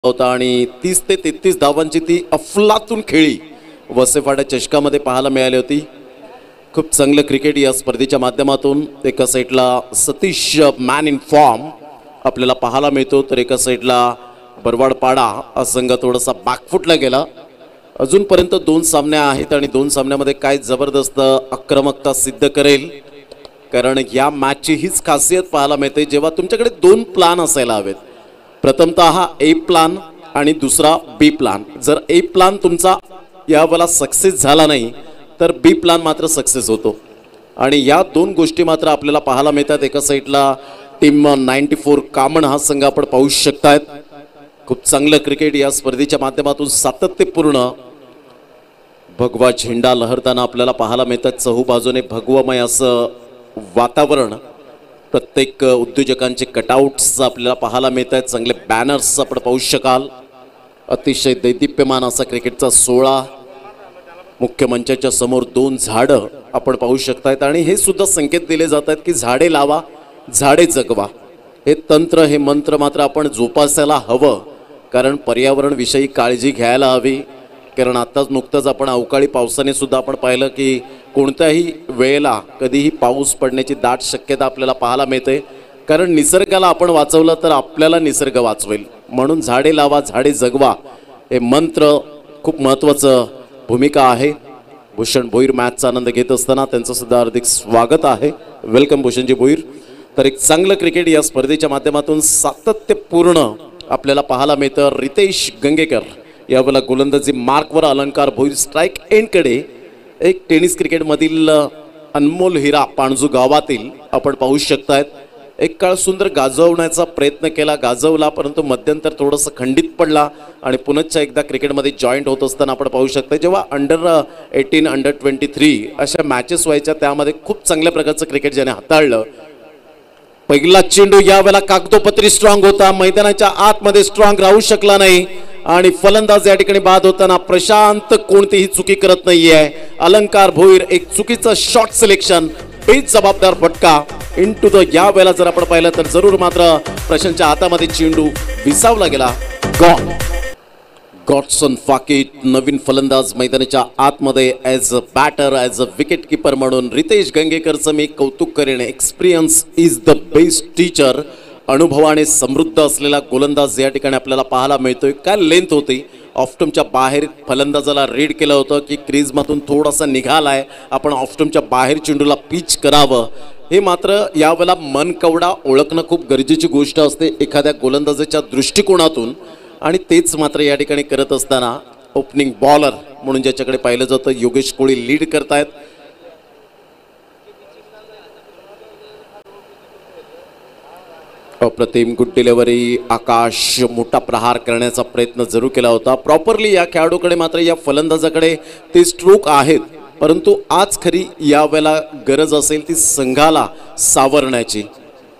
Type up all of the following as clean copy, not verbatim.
होता आणि 30 ते 33 धावांची ती अफलातून खेळी वसेफाड्या चषकामध्ये पाहायला मिळाली होती। खूप चांगलं क्रिकेट या स्पर्धेच्या माध्यमातून एका साईडला सतीश मॅन इन फॉर्म आपल्याला पाहायला मिळतो, तर एका साईडला बरवाडपाडा हा संघ थोडासा बॅकफुटला गेला। अजूनपर्यंत 2 सामने आहेत आणि 2 सामन्यामध्ये काय जबरदस्त आक्रमकता सिद्ध करेल, कारण या मॅचची हीच खासियत पाहायला मिळते जेव्हा तुमच्याकडे 2 प्लान असायला हवेत। प्रथमतः ए प्लान आणि दुसरा बी प्लान। जर ए प्लान तुमचा यावेळेला सक्सेस झाला नाही तर बी प्लान मात्र सक्सेस होतो आणि या 2 गोष्टी मात्र आपल्याला पाहायला मिळतात। एका साईडला टीम 94 कामण हा संघ आपण पाहू शकतायत। खूप चांगलं क्रिकेट या स्पर्धेच्या माध्यमातून सातत्यपूर्ण भगवा झेंडा लहरताना आपल्याला पाहायला मिळतात। चहूबाजूने भगवमय असं वातावरण, प्रत्येक उद्योजकांचे कटआउट्स आपल्याला पाहायला मिळतात, चांगले बॅनर्स आपण पाहू शकाल। अतिशय दैदिप्यमान असा क्रिकेटचा सोहळा, मुख्य मंचाच्या समोर 2 झाडं आपण पाहू शकतायत आणि हे सुद्धा संकेत दिले जातात की झाडे लावा झाडे जगवा। हे तंत्र हे मंत्र मात्र आपण जोपासायला हवं, कारण पर्यावरण विषयी काळजी घ्यायला हवी। कारण आताच नुकतंच आपण अवकाळी पावसाने सुद्धा आपण पाहिलं की कोणत्याही वेळेला कधीही पाऊस पडण्याची दाट शक्यता आपल्याला पाहायला मिळते, कारण निसर्गाला आपण वाचवलं तर आपल्याला निसर्ग वाचवेल। म्हणून झाडे लावा झाडे जगवा हे मंत्र खूप महत्त्वाचं भूमिका आहे। भूषण भोईर मॅचचा आनंद घेत असताना त्यांचं सुद्धा हार्दिक स्वागत आहे। वेलकम भूषणजी भोईर। तर एक चांगलं क्रिकेट या स्पर्धेच्या माध्यमातून सातत्यपूर्ण आपल्याला पाहायला मिळतं। रितेश गंगेकर यावेळेला गोलंदाजी मार्कवर, अलंकार भोईर स्ट्राईक एंडकडे। एक टेनिस क्रिकेटमधील अनमोल हिरा पाणजू गावातील आपण पाहू शकतायत। एक काळ सुंदर गाजवण्याचा प्रयत्न केला, गाजवला, परंतु मध्यंतर थोडंसं खंडित पडला आणि पुनश्च एकदा क्रिकेटमध्ये जॉईंट होत असताना आपण पाहू शकता जेव्हा अंडर 18 अंडर 23 अशा मॅचेस व्हायच्या त्यामध्ये खूप चांगल्या प्रकारचं क्रिकेट ज्याने हाताळलं। पहिला चेंडू यावेळेला कागदोपत्री स्ट्रॉंग होता, मैदानाच्या आतमध्ये स्ट्रॉंग राहू शकला नाही आणि फलंदाज या ठिकाणी बाद होताना प्रशांत कोणतीही चुकी करत नाहीये। अलंकार भोईर एक चुकीचं शॉट सिलेक्शन, बेजबाबदार फटका इनटू द यावेळेला जर आपण पाहिलं तर जरूर मात्र प्रशांतच्या हातामध्ये चेंडू विसावला गेला। गॉडसन फाकीट नवीन फलंदाज मैदानाच्या आतमध्ये as a batter, as a wicket keeper म्हणून रितेश गंगेकरचं मी कौतुक करेन। Experience is the best teacher. अनुभवाने समृद्ध असलेला गोलंदाज या ठिकाणी आपल्याला पाहायला मिळतोय। काय लेंथ होती, ऑफस्टंपच्या बाहेर फलंदाजाला रीड केलं होतं की क्रीजमधून थोडासा निघालाय, आपण ऑफस्टंपच्या बाहेर चेंडूला पिच करावं। हे मात्र यावेळेला मनकवडा ओळखणं खूप गरजेची गोष्ट असते एखाद्या गोलंदाजाच्या दृष्टिकोनातून, आणि तेच मात्र या ठिकाणी करत असताना ओपनिंग बॉलर म्हणून ज्याच्याकडे पाहिलं जातं योगेश कोळी लीड करतायत। अप्रतिम गुड डिलिव्हरी, आकाश मोठा प्रहार करण्याचा प्रयत्न जरूर केला होता प्रॉपरली। या खेळाडूकडे मात्र या फलंदाजाकडे ते स्ट्रोक आहेत, परंतु आज खरी यावेळेला गरज असेल ती संघाला सावरण्याची।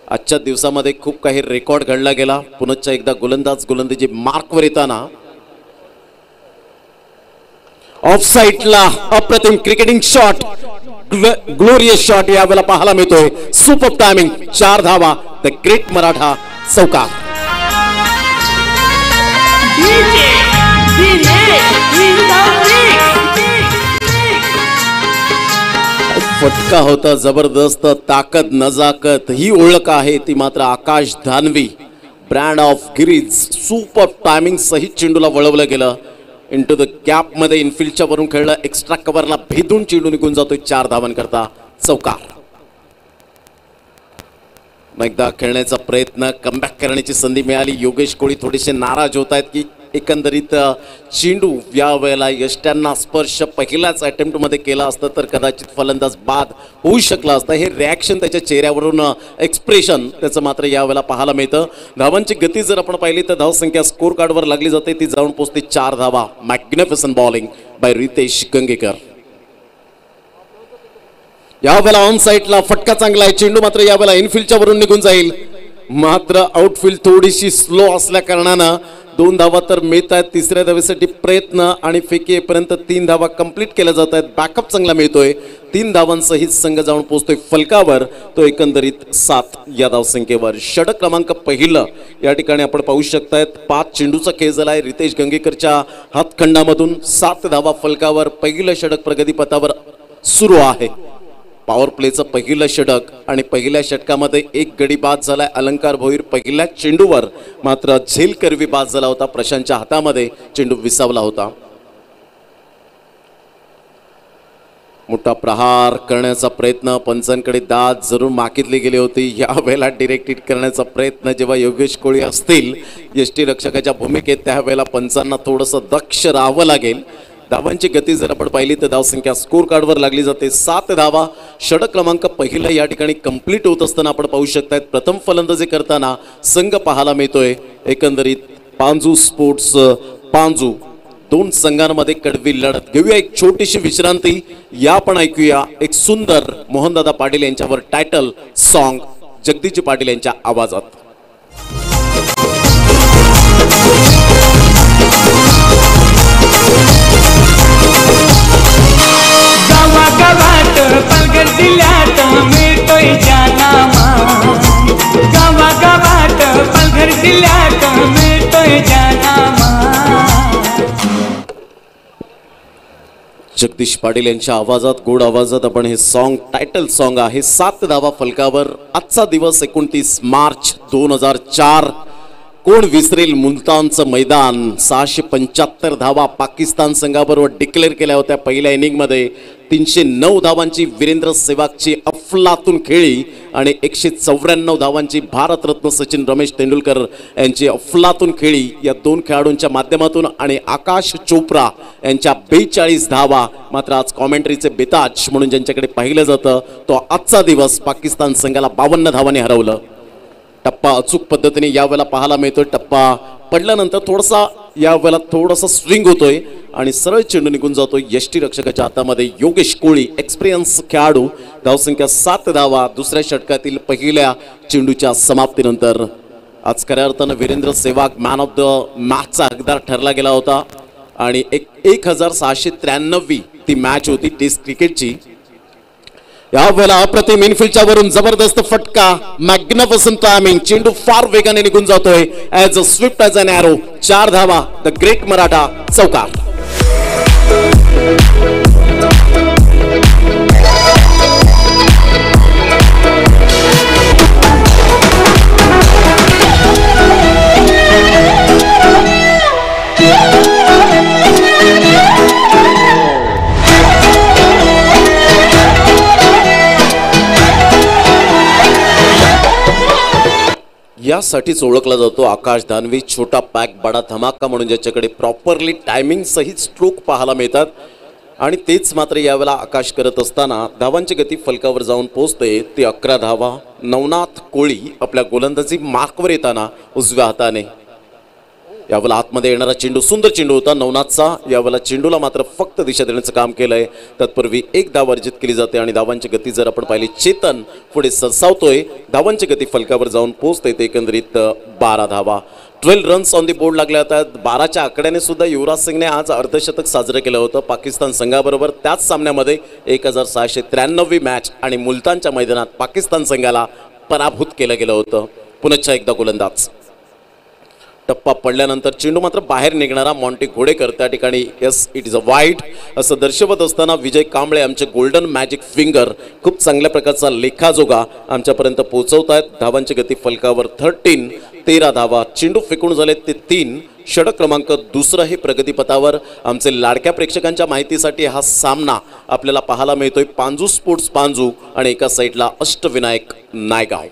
आजच्या दिवसामध्ये खूप काही रेकॉर्ड घडला गेला। पुनश्च एकदा गोलंदाजी मार्कवर येताना ऑफ साइडला अप्रतिम क्रिकेटिंग शॉट, ग्लोरियस शॉट यावेळेला पाहायला मिळतोय। सुपर टायमिंग, 4 धावा, द ग्रेट मराठा चौकार। फटका होता जबरदस्त, ताकद नजाकत ही ओळख आहे ती मात्र आकाश Dhanvi, brand of Girish. Super timing सहित चेंडूला वळवलं गेलं इनटू द गॅप मध्ये, इनफिल्डच्या वरून खेळलं, एक्स्ट्रा कव्हरला भेदून चेंडू निघून जातोय 4 धावांकरता चौकार। एकदा खेळण्याचा प्रयत्न, कमबॅक करण्याची संधी मिळाली। योगेश कोळी थोडेसे नाराज होत आहेत की एकंदरीत चेंडू यावेळेला यष्ट्यांना स्पर्श पहिल्याच अटेम्प्टमध्ये केला असता तर कदाचित फलंदाज बाद होऊ शकला असता। हे रिॲक्शन त्याच्या चेहऱ्यावरून एक्सप्रेशन त्याचं मात्र यावेळेला पाहायला मिळतं। धावांची गती जर आपण पाहिली तर धावसंख्या स्कोर कार्डवर लागली जाते, ती जाऊन पोहोचते 4 धावा। Magnificent bowling by Ritesh Gangekar. यावेळेला ऑन साइडला फटका चांगला आहे, चेंडू मात्र यावेळेला इनफिल्डच्या वरून निघून जाईल, मात्र आउटफील्ड थोडीशी स्लो असल्या कारणानं 2 धावा तर मिळत आहेत. तिसऱ्या धावेसाठी प्रयत्न आणि फेकी येईपर्यंत 3 धावा कंप्लीट केल्या जात आहेत. बॅकअप चांगला मिळतोय. 3 धावांसहित संघ जाऊन पोहोचतोय फलकावर. तो एकंदरीत 7 या धावसंख्येवर. षटक क्रमांक पहिलं या ठिकाणी आपण पाहू शकतायत. 5 चेंडूचा खेळ झालाय रितेश गंगेकरच्या हातखंडामधून. 7 धावा फलकावर. पहिलं षटक प्रगतीपथावर सुरू आहे. पॉवर प्लेचं पहिलं षटक आणि पहिल्या षटकामध्ये एक गडी बाद झालाय अलंकार भोईर पहिल्या चेंडूवर. मात्र झेल करवी बाद झाला होता. प्रशांतच्या हातामध्ये चेंडू विसावला होता. मोठा प्रहार करण्याचा प्रयत्न पंचांकडे दाद जरूर मागितली गेली होती. यावेळेला डिरेक्ट हिट करण्याचा प्रयत्न जेव्हा योगेश कोळी असतील यष्टीरक्षकाच्या भूमिकेत त्यावेळेला पंचांना थोडंसं दक्ष राहावं लागेल. धावांची गती जर आपण पाहिली तर धावसंख्या स्कोर कार्डवर लागली जाते. 7 धावा. षटक क्रमांक पहिला या ठिकाणी कंप्लीट होत असताना आपण पाहू शकतायत प्रथम फलंदाजी करताना संघ पाहायला मिळतोय. एकंदरीत पांजू स्पोर्ट्स पांजू दोन संघांमध्ये कडवी लढत. घेऊया एक छोटीशी विश्रांती. या पण ऐकूया एक सुंदर मोहनदादा पाटील यांच्यावर टायटल सॉन्ग जगदीशजी पाटील यांच्या आवाजात. गावागावात पालघर जिल्ह्यात मिळतोय जानामा. गावागावात पालघर जिल्ह्यात मिळतोय जानामा. जगदीश पाटील यांच्या आवाजात गोड आवाजात आपण हे सॉन्ग टायटल सॉन्ग आहे. 7 धावा फलकावर. आजचा दिवस 29 मार्च 2004. कोण विसरेल मुलतानचं मैदान. 675 धावा पाकिस्तान संघाबरोबर डिक्लेअर केल्या होत्या पहिल्या इनिंगमध्ये. 309 धावांची वीरेंद्र सेहवागची अफलातून खेळी आणि 194 धावांची भारतरत्न सचिन रमेश तेंडुलकर यांची अफलातून खेळी. या दोन खेळाडूंच्या माध्यमातून आणि आकाश चोप्रा यांच्या 42 धावा. मात्र आज कॉमेंट्रीचे बेताज म्हणून ज्यांच्याकडे पाहिलं जातं तो आजचा दिवस पाकिस्तान संघाला 52 धावांनी हरवलं. टप्पा अचूक पद्धतीने यावेळेला पाहायला मिळतोय. टप्पा पडल्यानंतर यावेळेला थोडासा स्विंग होतोय आणि सरळ चेंडू निघून जातोय यष्टीरक्षकाच्या हातामध्ये. योगेश कोळी एक्सपिरियन्स खेळाडू. धावसंख्या 7 धावा. दुसऱ्या षटकातील पहिल्या चेंडूच्या समाप्तीनंतर आज खऱ्या अर्थानं Virender Sehwag man of the मॅचचा हकदार ठरला गेला होता आणि 1693वी ती मॅच होती टेस्ट क्रिकेटची. यावेळेला अप्रतिम इनफिल्डच्या वरून जबरदस्त फटका. Magnificent timing. चेंडू फार वेगाने निघून जातोय. As a swift as an arrow. 4 धावा. द ग्रेट मराठा चौकार. यासाठीच ओळखला जातो आकाश दानवी छोटा पॅक बडा धमाका म्हणून, ज्याच्याकडे प्रॉपरली टायमिंग सहित स्ट्रोक पाहायला मिळतात. आणि तेच मात्र यावेळेला आकाश करत असताना धावांची गती फलकावर जाऊन पोहोचते ती 11 धावा. नवनाथ कोळी आपल्या गोलंदाजी मार्कवर येताना उजव्या हाताने. यावेळेला आतमध्ये येणारा चेंडू सुंदर चेंडू होता नवनाथचा. यावेळेला चेंडूला मात्र फक्त दिशा देण्याचं काम केलंय. तत्पूर्वी 1 धाव अर्जित केली जाते आणि धावांची गती जर आपण पाहिली चेतन पुढे सरसावतोय. धावांची गती फलकावर जाऊन पोहोचते ते एकंदरीत 12 धावा. 12 रन्स ऑन दी बोर्ड लागले होतात. 12च्या आकड्याने सुद्धा युवराज सिंगने आज अर्धशतक साजरं केलं होतं पाकिस्तान संघाबरोबर. त्याच सामन्यामध्ये 1693वी मॅच आणि मुलतानच्या मैदानात पाकिस्तान संघाला पराभूत केलं गेलं होतं. पुन्हा एकदा गोलंदाज. टप्पा पडल्यानंतर चेंडू मात्र बाहेर निघणारा मॉन्टी घोडेकर त्या ठिकाणी येस इट इज अ वाईट असं दर्शवत असताना विजय कांबळे आमचे गोल्डन मॅजिक फिंगर खूप चांगल्या प्रकारचा लेखाजोगा आमच्यापर्यंत पोहोचवत आहेत. धावांची गती फलकावर 13 धावा. चेंडू फेकून झाले ते 3. षटक क्रमांक 2 हे प्रगतीपथावर. आमचे लाडक्या प्रेक्षकांच्या माहितीसाठी हा सामना आपल्याला पाहायला मिळतोय पांजू स्पोर्ट्स पांजू आणि एका साईडला अष्टविनायक नायगाव.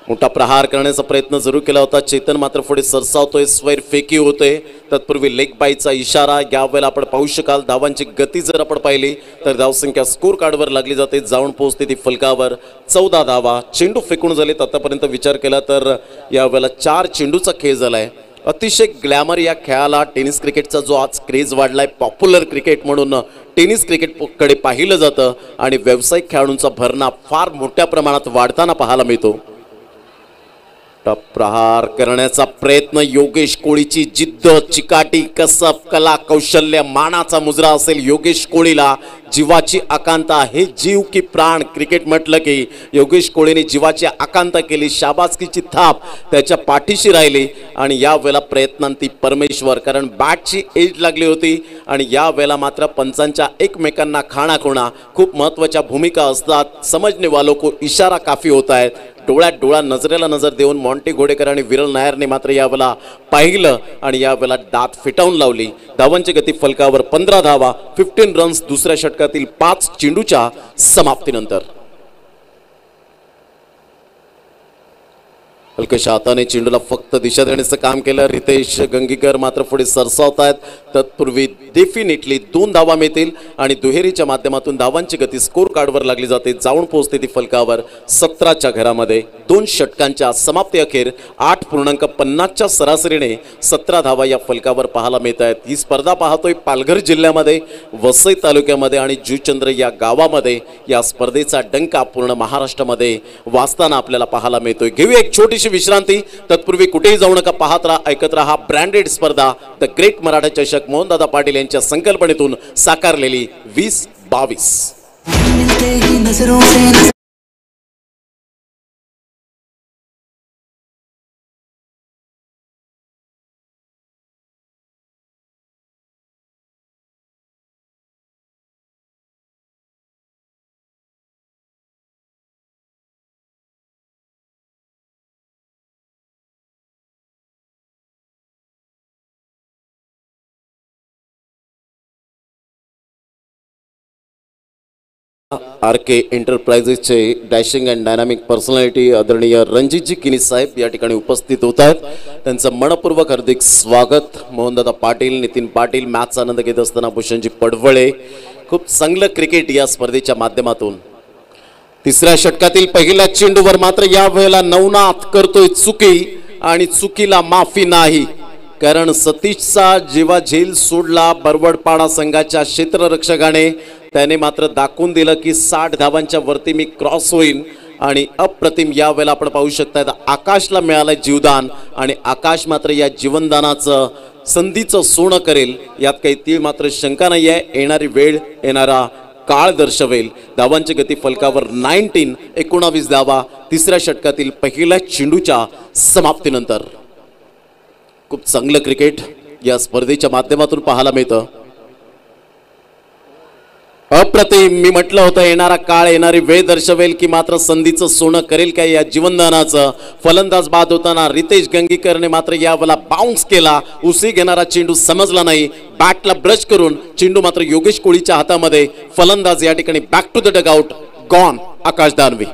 मोठा प्रहार करण्याचा प्रयत्न जरूर केला होता. चेतन मात्र पुढे सरसावतोय. स्वैर फेकी होते. तत्पूर्वी लेग बायचा इशारा. यावेळेला आपण पाहू शकाल धावांची गती जर आपण पाहिली तर धावसंख्या स्कोर कार्डवर लागली जाते. जाऊन पोहोचते ती फलकावर 14 धावा. चेंडू फेकून झालेत आतापर्यंत विचार केला तर यावेळेला 4 चेंडूचा खेळ झालाय. अतिशय ग्लॅमर या खेळाला टेनिस क्रिकेटचा जो आज क्रेज वाढलाय पॉप्युलर क्रिकेट म्हणून टेनिस क्रिकेटकडे पाहिलं जातं आणि व्यावसायिक खेळाडूंचा भरणा फार मोठ्या प्रमाणात वाढताना पाहायला मिळतो. प्रहार करण्याचा प्रयत्न, योगेश कोळीची जिद्द, चिकाटी, कसब, कला, कौशल्य, मानाचा मुजरा असेल योगेश कोळीला. जीवाची आकांता, हे जीव की प्राण. क्रिकेट म्हटलं की योगेश कोळीने जीवाची आकांता केली, शाबासकीची थाप त्याच्या पाठीशी राहिली. आणि या वेळेला प्रयत्नांती परमेश्वर, कारण बॅटची एज लागली होती आणि या वेळेला मात्र पंचांच्या एकमेकांना खाणाखुणा, खूप महत्त्वाच्या भूमिका असतात. समजने वालों को इशारा काफी होता है. डोळ्यात डोळा, नजरेला नजर देऊन मॉन्टी घोडेकर आणि विरल नायरने मात्र यावेळेला पाहिलं आणि यावेळेला दात फिटावून लावली. धावांची गती फलकावर 15 धावा, 15 रन्स दुसऱ्या षटकातील 5 चेंडूच्या समाप्तीनंतर. हलक्याशा हाताने चेंडूला फक्त दिशा देण्याचं काम केलं. रितेश गंगीकर मात्र पुढे सरसावत आहेत. तत्पूर्वी डेफिनेटली 2 धावा मिळतील आणि दुहेरीच्या माध्यमातून धावांची गती स्कोर कार्डवर लागली जाते. जाऊन पोहोचते ती फलकावर 17च्या घरामध्ये. 2 षटकांच्या समाप्ती अखेर 8.50च्या सरासरीने 17 धावा या फलकावर पाहायला मिळत आहेत. ही स्पर्धा पाहतोय पालघर जिल्ह्यामध्ये, वसई तालुक्यामध्ये आणि जुचंद्र या गावामध्ये. या स्पर्धेचा डंका पूर्ण महाराष्ट्रामध्ये वाजताना आपल्याला पाहायला मिळतोय. घेऊया एक छोटीशी विश्रांती. तत्पूर्वी कुठेही जाऊ नका, पाहत राहा, ऐकत राहा. ब्रँडेड स्पर्धा द ग्रेट मराठा चषक मोहनदादा पाटील यांच्या संकल्पनेतून साकारलेली 2022. आर.के. एंटरप्राइजेसचे डॅशिंग अँड डायनामिक पर्सनॅलिटी आदरणीय रणजितजी किनी साहेब या ठिकाणी उपस्थित होत आहेत. त्यांचं मनपूर्वक हार्दिक स्वागत. मोहनदादा पाटील, नितीन पाटील मॅचचा आनंद घेत असताना भूषणजी पडवळे. खूप चांगलं क्रिकेट या स्पर्धेच्या माध्यमातून. तिसऱ्या षटकातील पहिल्या चेंडूवर मात्र या वेळेला नवनाथ करतोय चुकी आणि चुकीला माफी नाही, कारण सतीशचा जेव्हा झेल सोडला बरवडपाडा संघाच्या क्षेत्ररक्षकाने, त्याने मात्र दाखवून दिलं की 60 धावांच्या वरती मी क्रॉस होईन. आणि अप्रतिम या वेळेला आपण पाहू शकता आकाशला मिळालं जीवदान आणि आकाश मात्र या जीवनदानाचं संधीचं सोनं करेल, यात काही तीळ मात्र शंका नाही आहे. येणारी वेळ, येणारा काळ दर्शवेल. धावांची गती फलकावर 19 धावा तिसऱ्या षटकातील पहिल्या चेंडूच्या समाप्तीनंतर. खूप चांगलं क्रिकेट या स्पर्धेच्या माध्यमातून पाहायला मिळतं. अप्रतिम. मी म्हटलं होतं येणारा काळ, येणारी वेळ दर्शवेल की मात्र संधीचं सोनं करेल काय या जीवनदानाचं. फलंदाज बाद होताना रितेश गंगीकरने मात्र यावेळेला बाउन्स केला. उसळी घेणारा चेंडू समजला नाही. बॅटला ब्रश करून चेंडू मात्र योगेश कोळीच्या हातामध्ये. फलंदाज या ठिकाणी back to the dugout. Gone Akash Danve.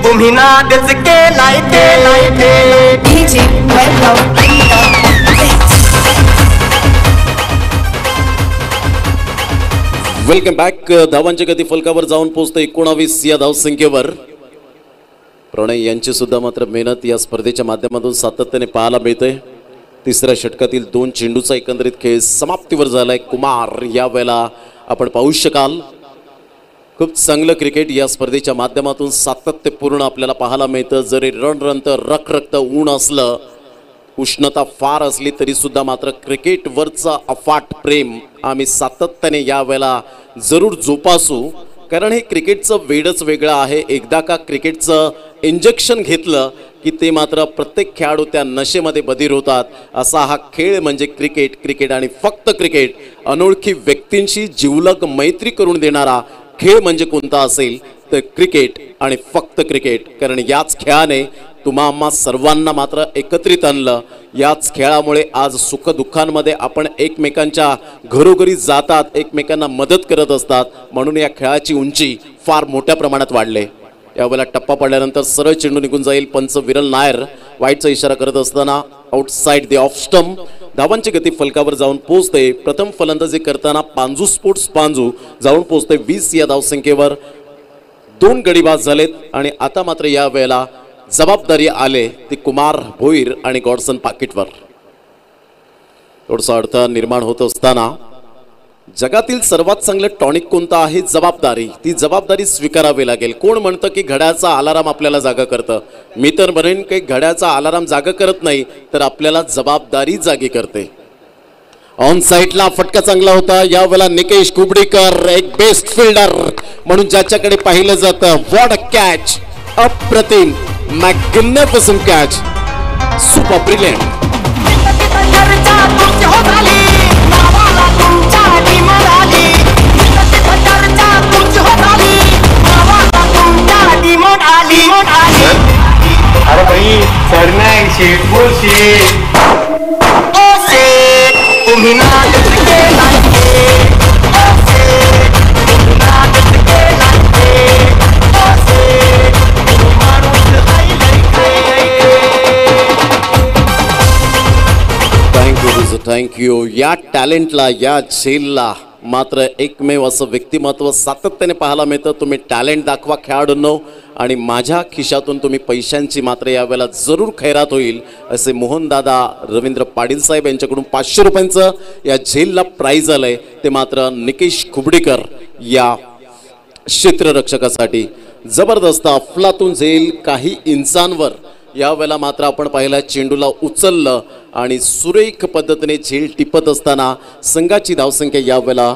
तुम्ही नादच केलाय डीजे वेलकम बॅक. धावांची गती फलकावर जाऊन पोहोचते 19 या धावसंख्येवर. प्रणय यांची सुद्धा मात्र मेहनत या स्पर्धेच्या माध्यमातून सातत्याने पाहायला मिळते. तिसऱ्या षटकातील 2 चेंडूचा एकंदरीत खेळ समाप्तीवर झालाय. कुमार या वेळेला आपण पाहू शकाल. खूप चांगलं क्रिकेट या स्पर्धेच्या माध्यमातून सातत्यपूर्ण आपल्याला पाहायला मिळतं. जरी रणरणत रखरक्त ऊन असलं, उष्णता फार असली तरी सुद्धा मात्र क्रिकेटवरचं अफाट प्रेम आम्ही सातत्याने या वेळेला जरूर जोपासू, कारण हे क्रिकेटचं वेडच वेगळं आहे. एकदा का क्रिकेटचं इंजेक्शन घेतलं की ते मात्र प्रत्येक खेळाडू त्या नशेमध्ये बधीर होतात. असा हा खेळ म्हणजे क्रिकेट आणि फक्त क्रिकेट. अनोळखी व्यक्तींशी जिवलग मैत्री करून देणारा खेळ म्हणजे कोणता असेल तर क्रिकेट आणि फक्त क्रिकेट. कारण याच खेळाने तुम्हा आम्हा सर्वांना मात्र एकत्रित आणलं. याच खेळामुळे आज सुखदुःखांमध्ये आपण एकमेकांच्या घरोघरी जातात, एकमेकांना मदत करत असतात. म्हणून या खेळाची उंची फार मोठ्या प्रमाणात वाढले. यावेळेला टप्पा पडल्यानंतर सरळ चेंडू निघून जाईल. पंच विरल नायर वाईटचा इशारा करत असताना आउटसाइड द ऑफ स्टंप. धावांची गती फलकावर जाऊन पोहोचते. प्रथम फलंदाजी करताना पांजू स्पोर्ट्स पांजू जाऊन पोहोचते 20 या धावसंख्येवर. 2 गडी बाद झालेत आणि आता मात्र या वेळेला जबाबदारी आले ती कुमार भोईर आणि गॉडसन पाकिटवर. थोडासा अडथळा निर्माण होत असताना जगातील सर्वात चांगलं टॉनिक कोणतं आहे? जबाबदारी. ती जबाबदारी स्वीकारावी लागेल. कोण म्हणतं की घड्याचा अलाराम आपल्याला जागा करतं? मी तर म्हणेन की घड्याचा अलाराम जागा करत नाही तर आपल्याला जबाबदारी जागी करते. ऑन साईडला फटका चांगला होता यावेळेला निकेश कुबडीकर, एक बेस्ट फिल्डर म्हणून ज्याच्याकडे पाहिलं जातं. व्हॉट अ कॅच, अप्रतिम, मॅग्निफिसंट कॅच, सुपर ब्रिलियंट. अरे भाई सर नाही शेट बोलशे तुम्ही नाटक केलाय थँक्यू. या टॅलेंटला, या झेलला मात्र एकमेव असं व्यक्तिमत्व सातत्याने पाहायला मिळतं. तुम्ही टॅलेंट दाखवा खेळाडूंनो आणि माझ्या खिशातून तुम्ही पैशांची मात्र यावेळेला जरूर खैरात होईल असे मोहनदादा रवींद्र पाटील साहेब यांच्याकडून 500 रुपयांचं या झेलला प्राईज आलंय. ते मात्र निकेश कुबडीकर या क्षेत्ररक्षकासाठी. जबरदस्त अफलातून झेल काही इंचांवर यावेळेला मात्र आपण पाहिला चेंडूला उचललं आणि सुरेख पद्धतीने झेल टिपत असताना संघाची धावसंख्या यावेळेला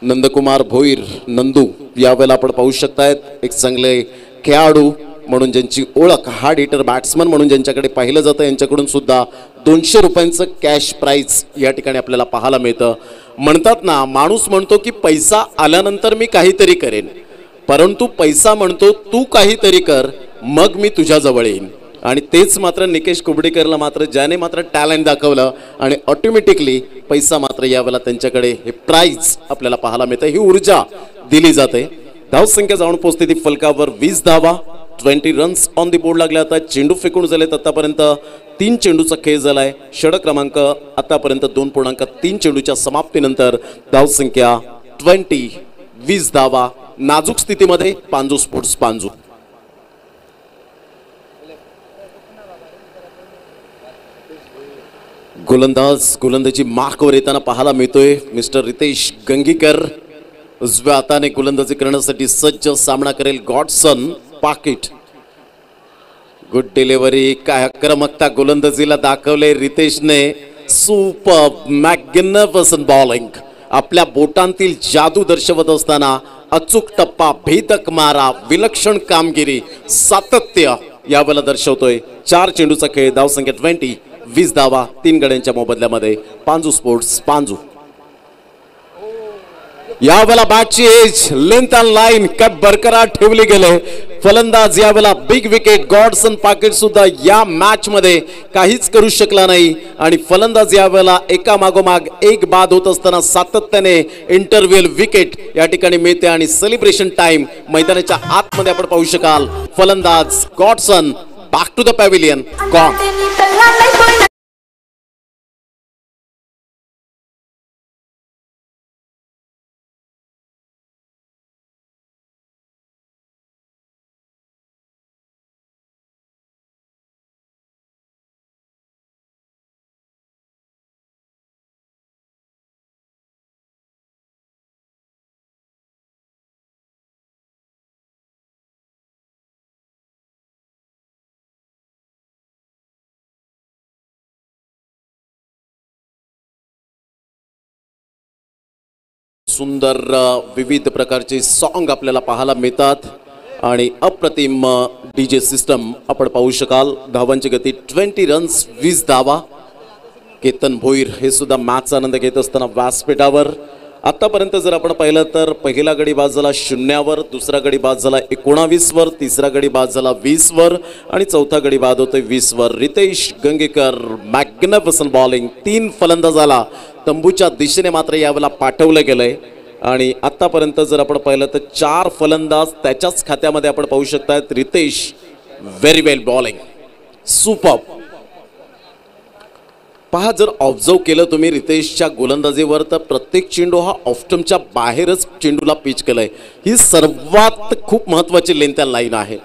नंदकुमार भोईर नंदू यावेळेला आपण पाहू शकतायत. एक चांगले खेळाडू म्हणून ज्यांची ओळख, हार्ड हिटर बॅट्समन म्हणून ज्यांच्याकडे पाहिलं जातं यांच्याकडून सुद्धा 200 रुपयांचं कॅश प्राईज या ठिकाणी आपल्याला पाहायला मिळतं. म्हणतात ना, माणूस म्हणतो की पैसा आल्यानंतर मी काहीतरी करेन, परंतु पैसा म्हणतो तू काहीतरी कर मग मी तुझ्या जवळ येईन. आणि तेच मात्र निकेश कुबडीकरला मात्र ज्याने मात्र टॅलेंट दाखवलं आणि ऑटोमॅटिकली पैसा मात्र यावेळेला त्यांच्याकडे हे प्राईज आपल्याला पाहायला मिळतं. ही ऊर्जा दिली जाते. धावसंख्या जाऊन पोहोचते ती फलकावर 20 धावा, 20 रन्स ऑन दी बोर्ड लागले. आता चेंडू फेकून झालेत. आतापर्यंत 3 चेंडूचा खेळ झालाय. षटक क्रमांक आतापर्यंत 2.3 चेंडूच्या समाप्तीनंतर धावसंख्या 20 धावा. नाजूक स्थितीमध्ये पांजू स्पोर्ट्स पांजू. गोलंदाजी मार्कवर येताना पाहायला मिळतोय मिस्टर रितेश गंगीकर. उजव्या हाताने गोलंदाजी करण्यासाठी सज्ज. सामना करेल गॉडसन पाकिट. Good delivery. काय आक्रमकता गोलंदाजीला दाखवले रितेशने. Super magnificent bowling. आपल्या बोटांतील जादू दर्शवत असताना अचूक टप्पा, भेदक मारा, विलक्षण कामगिरी, सातत्य यावेळेला दर्शवतोय. 4 चेंडूचा खेळ. धावसंख्या 20 धावा 3 गड्यांच्या मोबदल्यामध्ये. पांजू स्पोर्ट्स पांजू. यावेळेला बॅटची edge, length and line cut बरकरार ठेवली गेले. फलंदाज यावेळेला बिग विकेट गॉडसन पाकिट सुद्धा या मॅच मध्ये काहीच करू शकला नाही आणि फलंदाज यावेळेला एका मागोमाग एक बाद होत असताना सातत्याने इंटरव्हल विकेट या ठिकाणी मिळते आणि सेलिब्रेशन टाइम मैदानाच्या आतमध्ये आपण पाहू शकाल. फलंदाज Godson back to the pavilion. Gone. सुंदर विविध प्रकारचे सॉन्ग आपल्याला पाहायला मिळतात आणि अप्रतिम डीजे सिस्टम आपण पाहू शकाल. धावांची गती 20 रन्स 20 धावा. केतन भोईर हे सुद्धा मॅचचा आनंद घेत असताना व्यासपीठावर. आतापर्यंत जर आपण पाहिलं तर पहिला गडी बाद झाला 0वर, दुसरा गडी बाद झाला 19वर, तिसरा गडी बाद झाला 20वर आणि चौथा गडी बाद होतोय 20वर. Ritesh Gangekar magnificent bowling. 3 फलंदाजाला तंबूच्या दिशेने मात्र यावेळेला पाठवलं गेलंय आणि आतापर्यंत जर आपण पाहिलं तर 4 फलंदाज त्याच्याच खात्यामध्ये आपण पाहू शकतात. रितेश व्हेरी वेल बॉलिंग, सुपर. पहा, जर ऑब्झर्व केलं तुम्ही रितेशच्या गोलंदाजीवर तर प्रत्येक चेंडू हा ऑफस्टंपच्या बाहेरच चेंडूला पिच केलाय. ही सर्वात खूप महत्त्वाची लेंथ अँड लाईन आहे.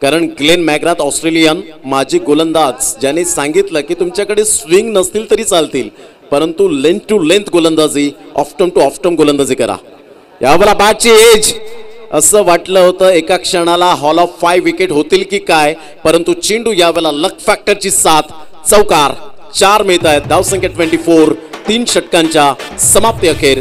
कारण ग्लेन मॅग्राथ ऑस्ट्रेलियन माजी गोलंदाज ज्याने सांगितलं की तुमच्याकडे स्विंग नसतील तरी चालतील परंतु लेंथ टू लेंथ गोलंदाजी, ऑफ्टम टू ऑफ्टम गोलंदाजी करा. यावेळेला बॅटची एज, असं वाटलं होतं एका क्षणाला हॉल ऑफ 5 विकेट होतील की काय, परंतु चेंडू यावेळेला लक फॅक्टरची साथ, चौकार. 4 मिळत आहेत. धावसंख्या 24. 3 षटकांच्या समाप्ती अखेर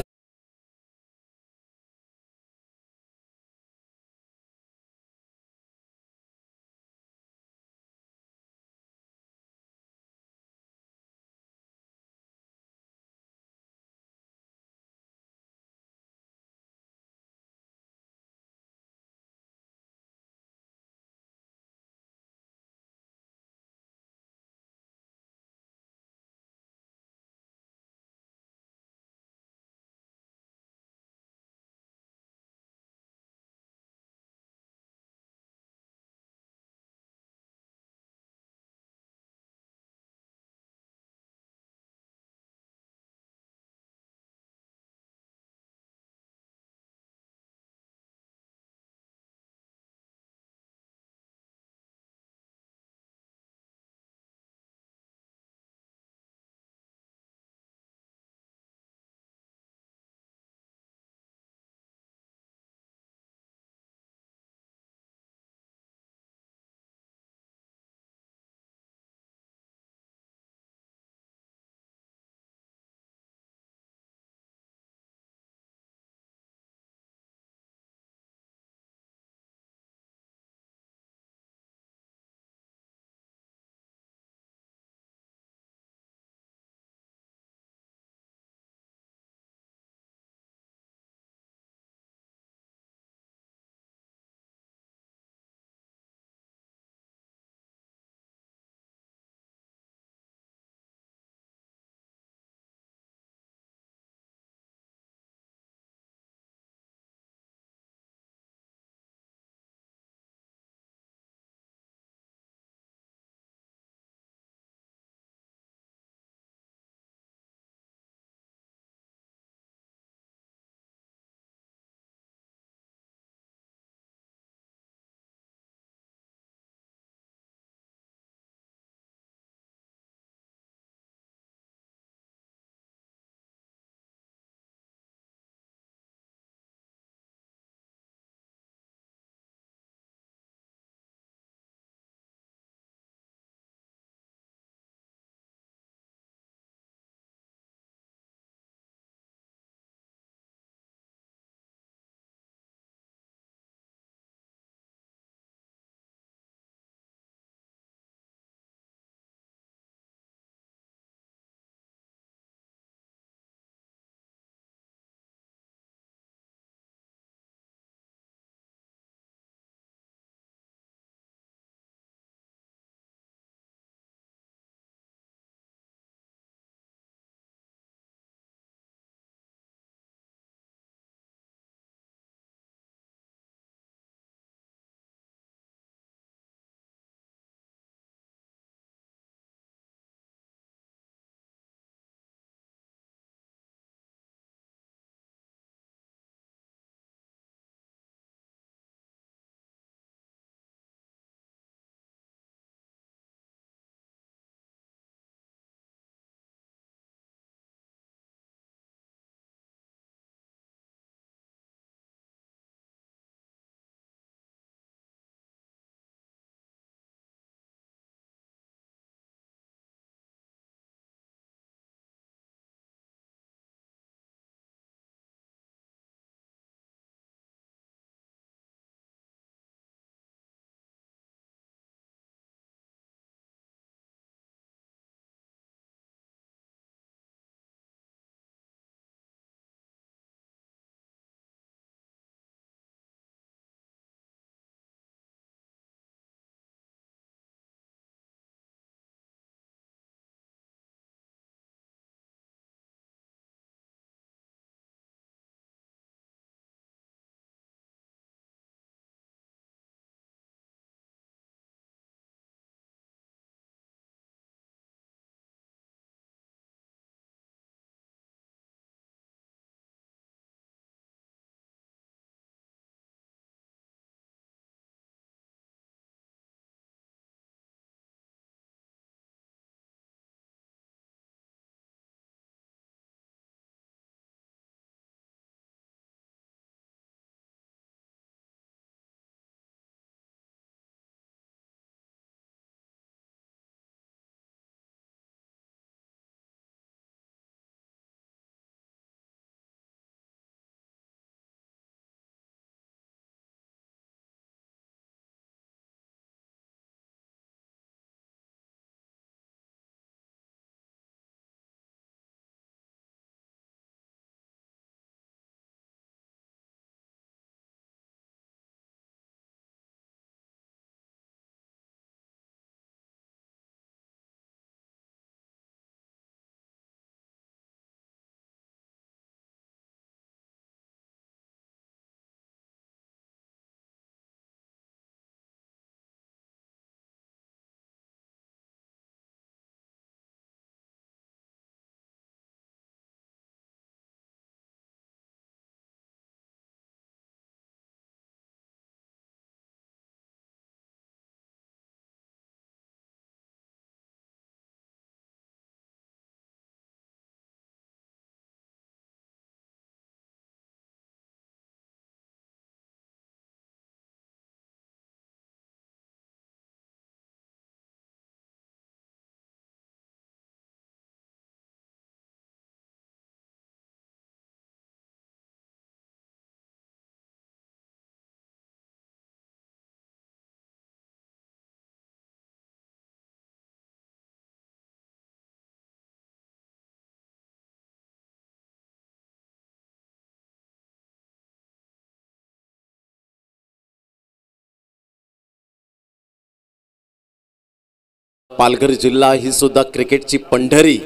पालघर जिल्हा ही सुद्धा क्रिकेटची पंढरी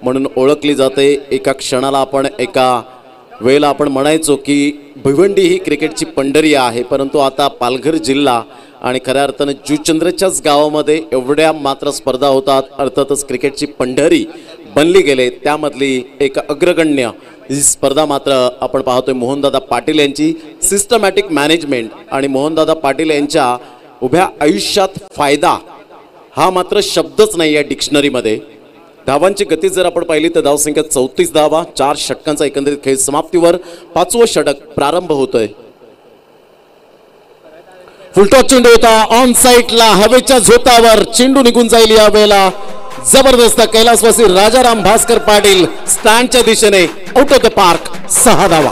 म्हणून ओळखली जाते. एका क्षणाला आपण एका वेळेला आपण म्हणायचो की भिवंडी ही क्रिकेटची पंढरी आहे, परंतु आता पालघर जिल्हा आणि खऱ्या अर्थानं जुचंद्रच्याच गावामध्ये एवढ्या मात्र स्पर्धा होतात. अर्थातच क्रिकेटची पंढरी बनली गेले. त्यामधली एक अग्रगण्य ही स्पर्धा मात्र आपण पाहतोय मोहनदादा पाटील यांची सिस्टमॅटिक मॅनेजमेंट आणि मोहनदादा पाटील यांच्या उभ्या आयुष्यात फायदा हा मात्र शब्दच नाही आहे डिक्शनरीमध्ये. धावांची गती जर आपण पाहिली तर धावसंख्या 34 धावा, 4 षटकांचा एकंदरीत खेळ समाप्तीवर 5वं षटक प्रारंभ होतोय. फुलटॉस चेंडू होता ऑन साईडला, हवेच्या झोतावर चेंडू निघून जाईल. या वेळेला जबरदस्त कैलासवासी राजाराम भास्कर पाटील स्टँडच्या दिशेने आउट ऑफ द पार्क, 6 धावा.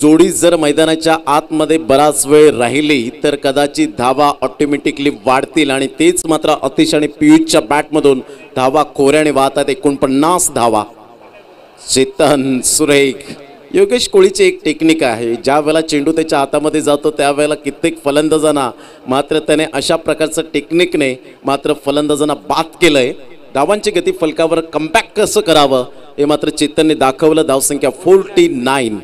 जोडी जर मैदानाच्या आतमध्ये बराच वेळ राहिली तर कदाचित धावा ऑटोमॅटिकली वाढतील आणि तेच मात्र अतिश आणि पियुषच्या बॅटमधून धावा कोऱ्याने वाहतात. 49 धावा. चेतन सुरेख, योगेश कोळीची एक टेक्निक आहे, ज्या वेळेला चेंडू त्याच्या हातामध्ये जातो त्यावेळेला कित्येक फलंदाजांना मात्र त्याने अशा प्रकारचं टेक्निकने मात्र फलंदाजांना बाद केलंय. धावांची गती फलकावर कमबॅक कसं करावं हे मात्र चेतनने दाखवलं. धावसंख्या 49.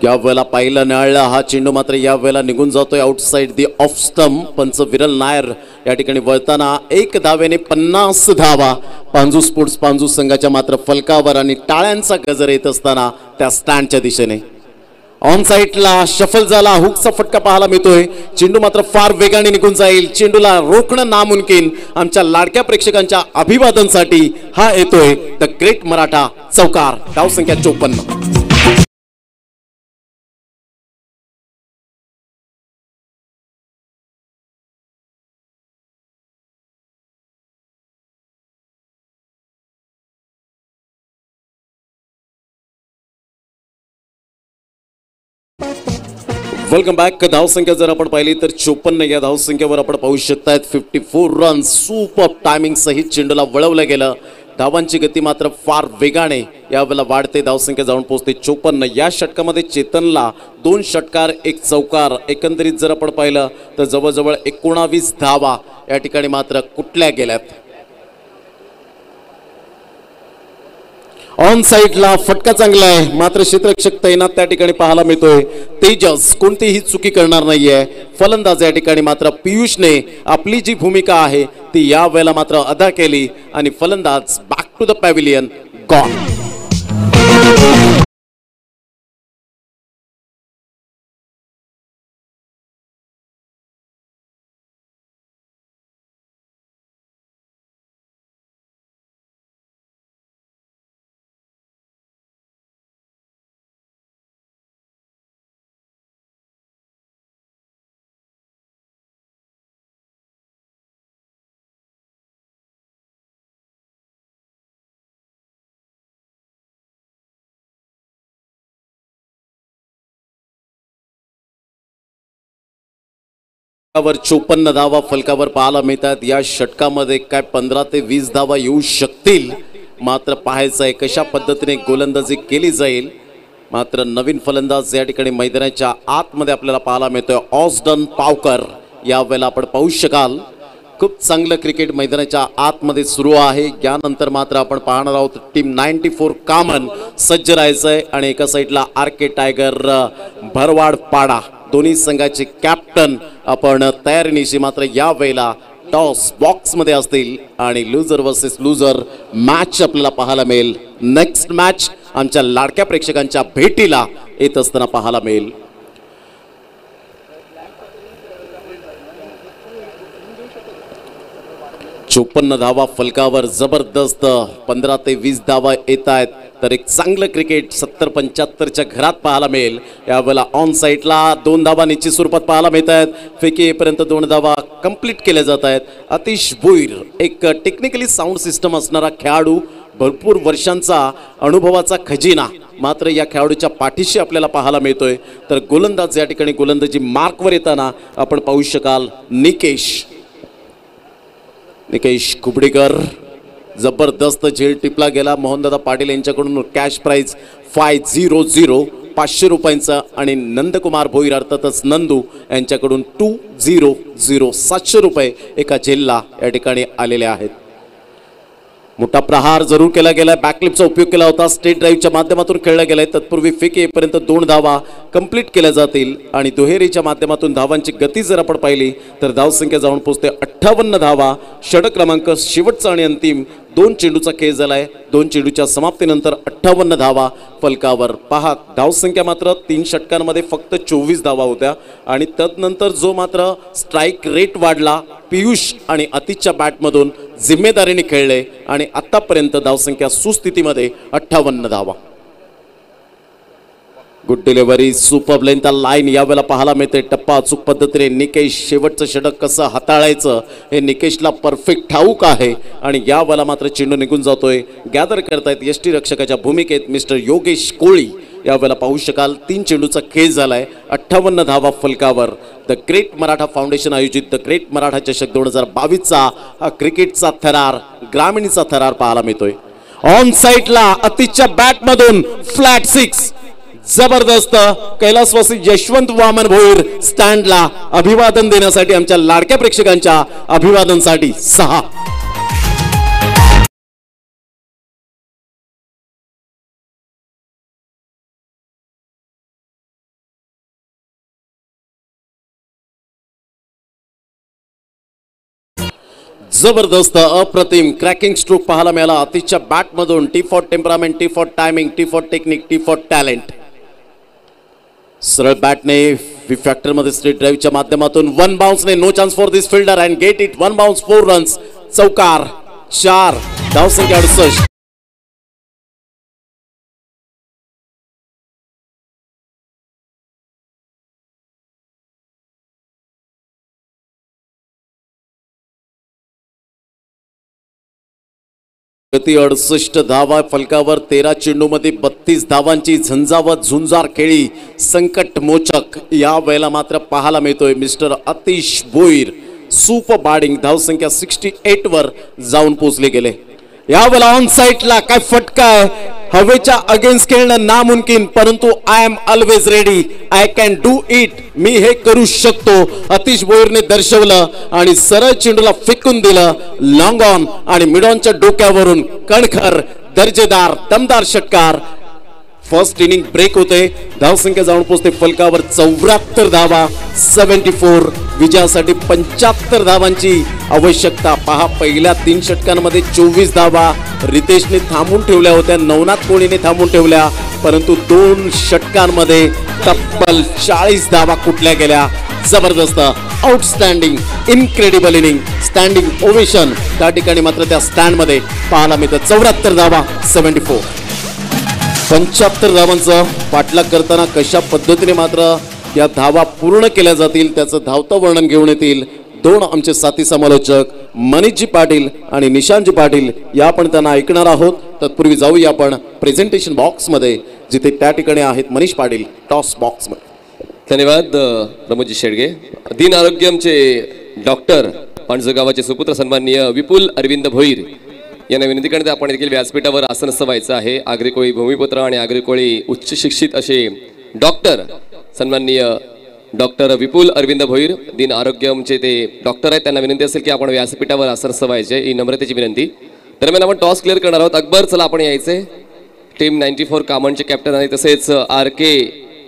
या वेळेला पाहिलं निळला हा चेंडू मात्र या वेळेला निघून जातोय आउटसाइड दी ऑफ स्टंप. पंच विरल नायर या ठिकाणी वळताना 1 धावेने 50 धावा. पांजू स्पोर्ट्स पांजू संघाच्या मात्र फलकावर आणि टाळ्यांचा गजर येत असताना त्या स्टँडच्या दिशेने ऑन साईडला शफल झाला, हुकचा फटका पाहायला मिळतोय. चेंडू मात्र फार वेगाने निघून जाईल. चेंडूला रोखणं नामुमकिन. आमच्या लाडक्या प्रेक्षकांच्या अभिवादनसाठी हा येतोय द ग्रेट मराठा चौकार. धावसंख्या 54. Welcome back. धावसंख्या जर आपण पाहिली तर 54 या धावसंख्येवर आपण पाहू शकतायत 54 रन. सुपर टायमिंग सहित चेंडूला वळवलं गेलं. धावांची गती मात्र फार वेगाने यावेळेला वाढते. धावसंख्या जाऊन पोहोचते 54. या षटकामध्ये चेतनला 2 षटकार 1 चौकार, एकंदरीत जर आपण पाहिलं तर जवळजवळ 19 धावा या ठिकाणी मात्र कुठल्या गेल्यात. ऑन साईडला फटका चांगला आहे, मात्र क्षेत्ररक्षक तैनात त्या ठिकाणी पाहायला मिळतोय. तेजस कोणतीही चुकी करणार नाहीये. फलंदाज या ठिकाणी मात्र पियुषने आपली जी भूमिका आहे ती या वेळेला मात्र अदा केली आणि फलंदाज back to the pavilion gone. 54 धावा फलकावर पाहायला मिळतात. या षटकामध्ये काय 15 ते 20 धावा येऊ शकतील. मात्र पाहायचं आहे कशा पद्धतीने गोलंदाजी केली जाईल. मात्र नवीन फलंदाज या ठिकाणी मैदानाच्या आतमध्ये आपल्याला पाहायला मिळतोय ऑस्डन पावकर. यावेळेला आपण पाहू शकाल खूप चांगलं क्रिकेट मैदानाच्या आतमध्ये सुरू आहे. यानंतर मात्र आपण पाहणार आहोत टीम 94 कामन सज्ज राहायचंय आणि एका साईडला RK टायगर भरवाड पाडा दोन्ही संघाचे कॅप्टन आपण तयारीनिशी मात्र या वेळेला टॉस बॉक्समध्ये असतील आणि लुझर वर्सेस लुझर मॅच आपल्याला पाहायला मिळेल. नेक्स्ट मॅच आमच्या लाडक्या प्रेक्षकांच्या भेटीला येत असताना पाहायला मिळेल. चोपन्न धावा फलकावर जबरदस्त 15 ते 20 धावा येत आहेत. तर एक चांगलं क्रिकेट 70-75च्या घरात पाहायला मिळेल. यावेळेला ऑन साईडला 2 धावा निश्चित स्वरूपात पाहायला मिळत आहेत. फेकी येईपर्यंत 2 धावा कंप्लीट केल्या जात आहेत. आतिश भोईर एक टेक्निकली साऊंड सिस्टम असणारा खेळाडू, भरपूर वर्षांचा अनुभवाचा खजिना मात्र या खेळाडूच्या पाठीशी आपल्याला पाहायला मिळतोय. तर गोलंदाज या ठिकाणी गोलंदाजी मार्कवर येताना आपण पाहू शकाल निकेश कुबडीकर. जबरदस्त झेल टिपला गेला. मोहनदादा पाटील यांच्याकडून कॅश प्राइज 500 500 रुपयांचा आणि नंदकुमार भोईर अर्थातच नंदू यांच्याकडून 200 700 रुपये एका झेलला या ठिकाणी आलेले आहेत. मोठा प्रहार जरूर केला गेला. बॅकलिपचा उपयोग केला होता. स्टेट ड्राईव्हच्या माध्यमातून खेळला गेलाय. तत्पूर्वी फेकी येईपर्यंत 2 धावा कंप्लीट केल्या जातील आणि दुहेरीच्या माध्यमातून धावांची गती जर आपण पाहिली तर धावसंख्या जाऊन पोहोचते 58 धावा. षटक क्रमांक शेवटचा आणि अंतिम 2 चेंडूचा खेळ झालाय. 2 चेंडूच्या समाप्तीनंतर 58 धावा फलकावर. पहा धावसंख्या मात्र 3 षटकांमध्ये फक्त 24 धावा होत्या आणि तदनंतर जो मात्र स्ट्राईक रेट वाढला पियुष आणि अतिशच्या बॅटमधून जिम्मेदारीने खेळले आणि आतापर्यंत धावसंख्या सुस्थितीमध्ये 58 धावा. Good delivery super length line यावेळेला पाहायला मिळते. टप्पा अचूक पद्धतीने निकेश शेवटचं षटक कसं हाताळायचं हे निकेशला परफेक्ट ठाऊक आहे आणि यावेळेला मात्र चेंडू निघून जातोय. गॅदर करतायत यष्टी रक्षकाच्या भूमिकेत मिस्टर योगेश कोळी. यावेळेला पाहू शकाल 3 चेंडूचा खेळ झालाय. 58 धावा फलकावर. द ग्रेट मराठा फाउंडेशन आयोजित द ग्रेट मराठा चषक 2022चा हा क्रिकेटचा थरार, ग्रामीणचा थरार पाहायला मिळतोय. ऑन साईडला अतिशच्या बॅटमधून फ्लॅट 6 जबरदस्त. कैलासवासी यशवंत वामन भोईर स्टँडला अभिवादन देण्यासाठी आमच्या लाडक्या प्रेक्षकांच्या अभिवादनसाठी 6. जबरदस्त अप्रतिम क्रॅकिंग स्ट्रोक पाहायला मिळाला अतिशच्या बॅटमधून. T for temperament, T for timing, T for technique, T for talent. सरळ बॅटने फॅक्टर मध्ये स्ट्रेट ड्राईव्हच्या माध्यमातून 1 बाउन्सने no chance for this fielder and get it. 1 bounce 4 runs. चौकार 4. धावसंख्या 68. गती 68 धावा फलकावर. 13 चेंडूमध्ये 32 धावांची झंझावत झुंजार खेळी संकट मोचक या वेळेला मात्र पाहायला मिळतोय mister Atish Bhoir. Super batting. धावसंख्या 68 वर जाऊन पोहोचले गेले. यावेळेला ऑन साईडला काय फटका आहे. हवेच्या अगेन्स्ट खेळणं नामुमकिन परंतु I am always ready. I can do it. मी हे करू शकतो आतिश भोईरने दर्शवलं आणि सरळ चेंडूला फेकून दिलं लॉंग ऑन आणि मिड ऑनच्या डोक्यावरून कणखर दर्जेदार दमदार षटकार. फर्स्ट इनिंग ब्रेक होते. धावसंख्या जाऊन पोहोचते फलकावर 74 धावा. 74. विजयासाठी 75 धावांची आवश्यकता. पहा पहिल्या 3 षटकांमध्ये 24 धावा रितेशने थांबून ठेवल्या होत्या. नवनाथ कोळीने थांबून ठेवल्या परंतु 2 षटकांमध्ये तब्बल 40 धावा कुठल्या गेल्या. जबरदस्त outstanding incredible inning. Standing ovation त्या ठिकाणी मात्र त्या स्टँडमध्ये पाहायला मिळतं. 74 धावा 74. 75 धावांचा पाठलाग करताना कशा पद्धतीने मात्र या धावा पूर्ण केल्या जातील त्याचं धावतं वर्णन घेऊन येतील 2 आमचे साथी समालोचक मनीषजी पाटील आणि निशांतजी पाटील. या आपण त्यांना ऐकणार आहोत. तत्पूर्वी जाऊया आपण प्रेझेंटेशन बॉक्समध्ये जिथे त्या ठिकाणी आहेत मनीष पाटील टॉस बॉक्समध्ये. धन्यवाद प्रमोदजी शेडगे. दिन आरोग्यमचे डॉक्टर पाणजो गावाचे सुपुत्र सन्माननीय विपुल अरविंद भोईर यांना विनंती करण्यात आपण देखील व्यासपीठावर आसनस्थ व्हायचं आहे. आग्रेकोळी भूमिपुत्र आणि आग्रेकोळी उच्च शिक्षित असे डॉक्टर सन्माननीय डॉक्टर विपुल अरविंद भोईर दिन आरोग्यमचे ते डॉक्टर आहेत. त्यांना विनंती असेल की आपण व्यासपीठावर आसनस्थ व्हायचे, ही नम्रतेची विनंती. दरम्यान आपण टॉस क्लिअर करणार आहोत. अकबर चला आपण यायचे. टीम 94 कामनचे कॅप्टन आणि तसेच RK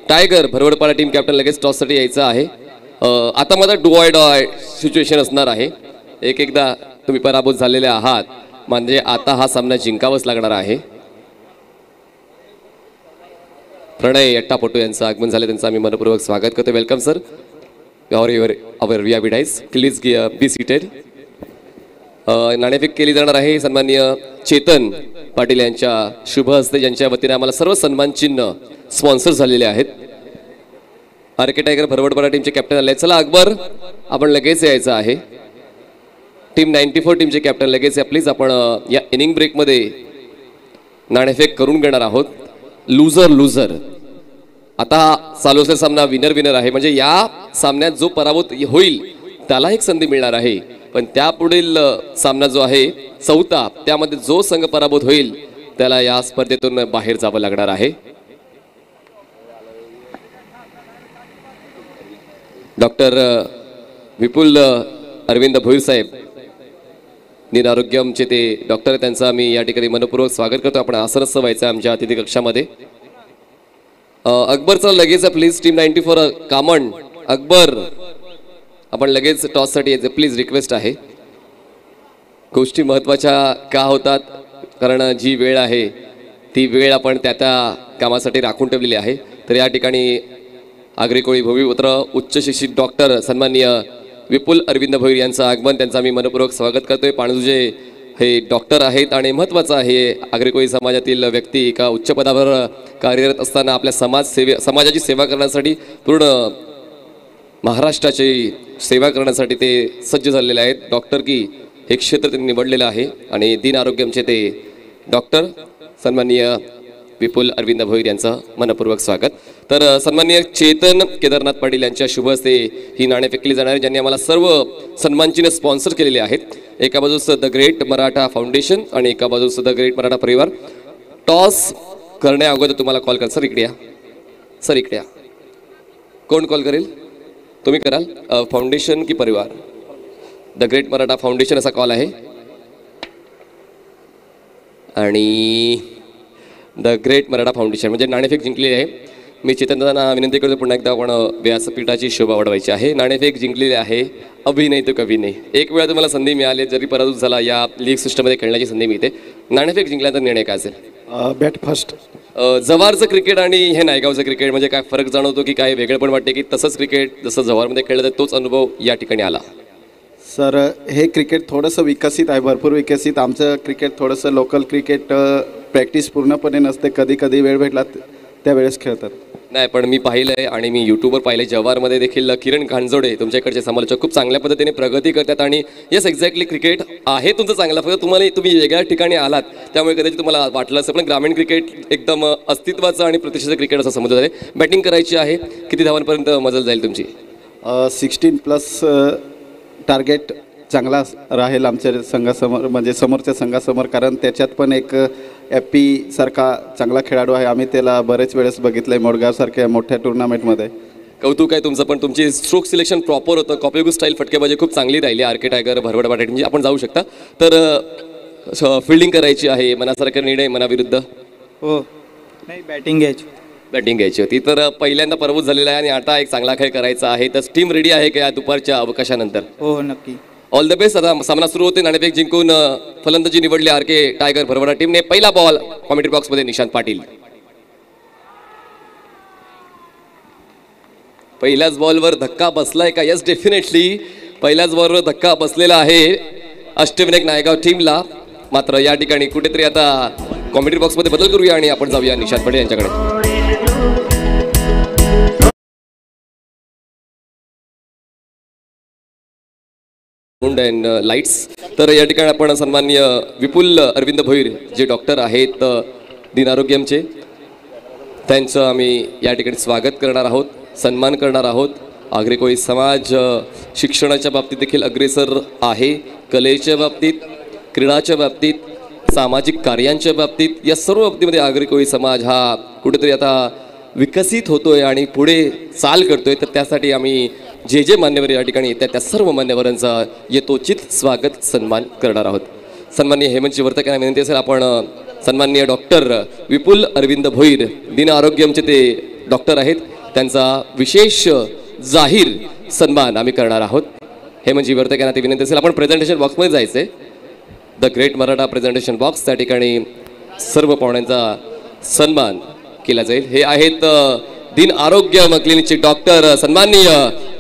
टायगर भरवडपाडा टीम कॅप्टन लगेच टॉससाठी यायचं आहे. आता माझा डू ऑर डाय सिच्युएशन असणार आहे. एकदा तुम्ही पराभूत झालेले आहात म्हणजे आता हा सामना जिंकावाच लागणार आहे. प्रणय यट्टापटू यांचं आगमन झालं, त्यांचं आम्ही मनपूर्वक स्वागत करतो. Welcome sir. Our we are विडाईज प्लीज बी सीटेड. नाणेफेक केली जाणार आहे सन्माननीय चेतन पाटील यांच्या शुभ हस्ते, ज्यांच्या वतीने आम्हाला सर्व सन्मान चिन्ह स्पॉन्सर झालेले आहेत. RK टायगर भरवडपाडा टीमचे कॅप्टन आले. चला अकबर आपण लगेच यायचं आहे. टीम 94 टीमचे कॅप्टन लगेच या प्लीज. आपण या इनिंग ब्रेकमध्ये नाणेफेक करून घेणार आहोत. लुझर आता चालू असेल सामना विनर आहे, म्हणजे या सामन्यात जो पराभूत होईल त्याला एक संधी मिळणार आहे. पण त्यापुढील सामना जो आहे चौथा, त्यामध्ये जो संघ पराभूत होईल त्याला या स्पर्धेतून बाहेर जावं लागणार आहे. डॉक्टर विपुल अरविंद भोईर साहेब दिन आरोग्यमचे ते डॉक्टर, त्यांचं आम्ही या ठिकाणी मनपूर्वक स्वागत करतो. आपण आसनस्थ व्हायचं आमच्या अतिथी कक्षामध्ये. अकबरचा लगेच प्लीज. टीम 94 कामण अकबर आपण लगेच टॉससाठी यायचं प्लीज, रिक्वेस्ट आहे. गोष्टी महत्त्वाच्या का होतात, कारण जी वेळ आहे ती वेळ आपण त्या कामासाठी राखून ठेवलेली आहे. तर या ठिकाणी आग्रेकोळी भूमिपुत्र उच्च शिक्षित डॉक्टर सन्माननीय विपुल अरविंद भोईर यांचं आगमन, त्यांचं आम्ही मनपूर्वक स्वागत करतोय. पाणजुजे हे डॉक्टर आहेत आणि महत्त्वाचं आहे आग्रेकोळी समाजातील व्यक्ती एका उच्च पदावर कार्यरत असताना आपल्या समाजाची सेवा करण्यासाठी, पूर्ण महाराष्ट्राची सेवा करण्यासाठी ते सज्ज झालेले आहेत. डॉक्टर की हे क्षेत्र त्यांनी निवडलेलं आहे आणि दिन आरोग्यमचे ते डॉक्टर सन्माननीय विपुल अरविंद भोईर यांचं मनपूर्वक स्वागत. तर सन्माननीय चेतन केदारनाथ पाटील यांच्या शुभ हस्ते ही नाणेफेक केली जाणार आहे, ज्यांनी आम्हाला सर्व सन्मानचिन्ह स्पॉन्सर केलेले आहेत. एका बाजूस द ग्रेट मराठा फाउंडेशन आणि एका बाजूस द ग्रेट मराठा परिवार. टॉस करण्या अगोदर तुम्हाला कॉल कर. सर इकडे या, सर इकडे या. कोण कॉल करेल? तुम्ही कराल? फाउंडेशन की परिवार? द ग्रेट मराठा फाउंडेशन असा कॉल आहे. आणि द ग्रेट मराठा फाउंडेशन म्हणजे नाणेफेक जिंकलेली आहे. मी चेतनदांना विनंती करतो पुन्हा एकदा आपण व्यासपीठाची शोभा वाढवायची आहे. नाणेफेक जिंकलेली आहे. अभिनय तो कवी नाही. एक वेळा तुम्हाला संधी मिळाली, जरी पराभूत झाला या लीग सिस्टममध्ये खेळण्याची संधी मिळते. नाणेफेक जिंकल्यानंतर निर्णय काय असेल? Bat first. जव्हारचं क्रिकेट आणि हे नायगावचं क्रिकेट म्हणजे काय फरक जाणवतो की काय वेगळं पण वाटते की तसंच क्रिकेट जसं जव्हारमध्ये खेळलं तर तोच अनुभव या ठिकाणी आला? सर हे क्रिकेट थोडंसं विकसित आहे, भरपूर विकसित. आमचं क्रिकेट थोडंसं लोकल क्रिकेट प्रॅक्टिस पूर्णपणे नसते, कधी कधी वेळ भेटला त्यावेळेस खेळतात. नाही, पण मी पाहिलं आहे आणि मी यूट्यूबवर पाहिलं, जव्हारमध्ये देखील किरण खांजोडे तुमच्याकडचे समालोचक खूप चांगल्या पद्धतीने प्रगती करतात. आणि येस एक्झॅक्टली क्रिकेट आहे तुमचं चांगलं, फक्त तुम्ही वेगळ्या ठिकाणी आलात त्यामुळे कदाचित तुम्हाला वाटलं असं. पण ग्रामीण क्रिकेट एकदम अस्तित्वाचं आणि प्रतिष्ठेचं क्रिकेट असं समजलं आहे. बॅटिंग करायची आहे, किती धावांपर्यंत मजल जाईल तुमची? 16+ टार्गेट चांगला राहील आमच्या संघासमोर, म्हणजे समोरच्या संघासमोर, कारण त्याच्यात पण एक FP सारखा चांगला खेळाडू आहे. आम्ही त्याला बरेच वेळेस बघितलं आहे मोडगावसारख्या मोठ्या टुर्नामेंटमध्ये. कौतुक आहे तुमचं. पण तुमची स्ट्रोक सिलेक्शन प्रॉपर होतं. कॉपीगू स्टाईल फटकेबाजी खूप चांगली राहिली. RK टायगर भरवडपाडा म्हणजे आपण जाऊ शकता. तर फिल्डिंग करायची आहे, मनासारखा निर्णय मनाविरुद्ध? हो नाही, बॅटिंग घ्यायची होती. तर पहिल्यांदा पराभूत झालेला आहे आणि आता एक चांगला खेळ करायचा आहे. तर टीम रेडी आहे का या दुपारच्या अवकाशानंतर? हो नक्की. All the best. आता सामना सुरू होते. नाणेफेक जिंकून फलंदाजी निवडली RK टायगर भरवडा टीमने. पहिला बॉल कॉमेंट्री बॉक्समध्ये निशांत पाटील. पहिल्याच बॉलवर धक्का बसलाय का? यस, डेफिनेटली पहिल्याच बॉलवर धक्का बसलेला आहे अष्टविनायक नायगाव टीमला. मात्र या ठिकाणी कुठेतरी आता कॉमेंट्री बॉक्समध्ये बदल करूया आणि आपण जाऊया निशांत पाटील यांच्याकडे. And lights. तर या ठिकाणी आपण सन्माननीय विपुल अरविंद भोईर जे डॉक्टर आहेत दिन आरोग्यमचे, त्यांचं आम्ही या ठिकाणी स्वागत करणार आहोत. सन्मान करणार आहोत. आगरी कोळी समाज शिक्षणाच्या बाबतीत देखील अग्रेसर आहे, कलेच्या बाबतीत, क्रीडाच्या बाबतीत, सामाजिक कार्यांच्या बाबतीत, या सर्व बाबतीमध्ये आगरी कोळी समाज हा कुठेतरी आता विकसित होतोय आणि पुढे चाल करतोय. तर त्यासाठी आम्ही जे जे मान्यवर या ठिकाणी येतात त्या सर्व मान्यवरांचा यथोचित स्वागत सन्मान करणार आहोत. सन्माननीय हेमंतजी वर्तक यांना विनंती असेल, आपण सन्माननीय डॉक्टर विपुल अरविंद भोईर, दिन आरोग्यमचे ते डॉक्टर आहेत, त्यांचा विशेष जाहीर सन्मान आम्ही करणार आहोत. हेमंतजी वर्तक यांना ती विनंती असेल, आपण प्रेझेंटेशन बॉक्समध्ये जायचे. The great Maratha presentation box, त्या ठिकाणी सर्व पाहुण्यांचा सन्मान केला जाईल. हे आहेत दिन आरोग्य क्लिनिकचे डॉक्टर सन्माननीय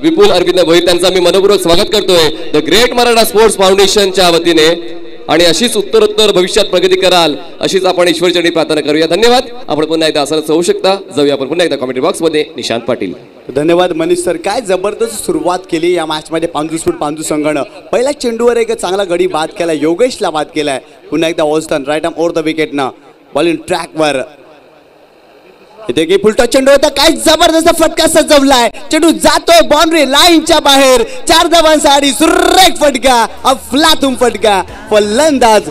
विपुल अरविंद भोईर, त्यांचा मी मनपूर्वक स्वागत करतोय द ग्रेट मराठा स्पोर्ट्स फाउंडेशनच्या वतीने. आणि अशीच उत्तरोत्तर भविष्यात प्रगती कराल अशीच आपण ईश्वरचरणी प्रार्थना करूया. धन्यवाद. आपण पुन्हा एकदा आसनात होऊ शकता. जाऊया आपण पुन्हा एकदा कॉमेंट्री बॉक्समध्ये. निशांत पाटील. धन्यवाद मनीष सर. काय जबरदस्त सुरुवात केली या मॅचमध्ये पांजू संघानं. पहिल्या चेंडूवर एक चांगला गडी बाद केला, योगेशला बाद केलाय. पुन्हा एकदा Austin right arm over the विकेटनं बॉल इन ट्रॅकवर. इथे की फुलटा चेंडू होता, काय जबरदस्त फटका सजवलाय. चेंडू जातोय बाउंड्री लाईनच्या बाहेर. 4 धावांसाठी सुरेख फटका, अफलातून फटका. फलंदाज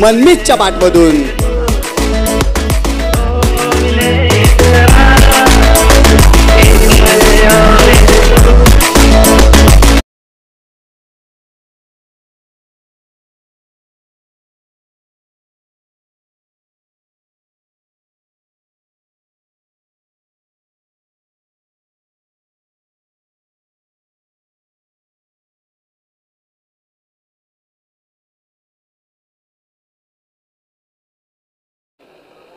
मनमीतच्या बॅटमधून.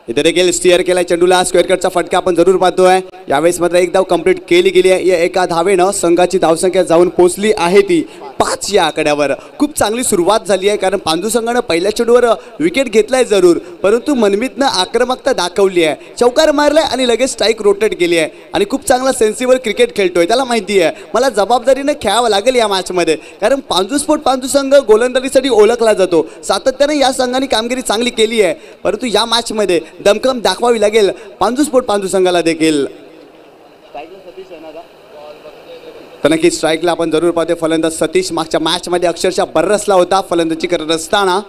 इथे देखील स्टिअर केलाय चेंडूला. स्क्वेअर कटचा फटका आपण जरूर पाहतोय. यावेळेस मात्र एक धाव कंप्लीट केली गेली आहे. या एका धावेनं संघाची धावसंख्या जाऊन पोहोचली आहे ती 5 या आकड्यावर. खूप चांगली सुरुवात झाली आहे, कारण पांजू संघानं पहिल्या चेंडूवर विकेट घेतलाय जरूर, परंतु मनमीतनं आक्रमकता दाखवली आहे. चौकार मारलाय आणि लगेच स्ट्राईक रोटेट केली आहे आणि खूप चांगला सेन्सिबल क्रिकेट खेळतोय. त्याला माहिती आहे मला जबाबदारीनं खेळावं लागेल या मॅचमध्ये, कारण पांजू संघ गोलंदाजीसाठी ओळखला जातो. सातत्याने या संघाने कामगिरी चांगली केली आहे, परंतु या मॅचमध्ये दमखम दाखवावी लागेल पांजू संघाला देखील. तर नक्की स्ट्राईकला आपण जरूर पाहतोय फलंदाज सतीश. मागच्या मॅचमध्ये अक्षरशः बरसला होता फलंदाजी करत असताना.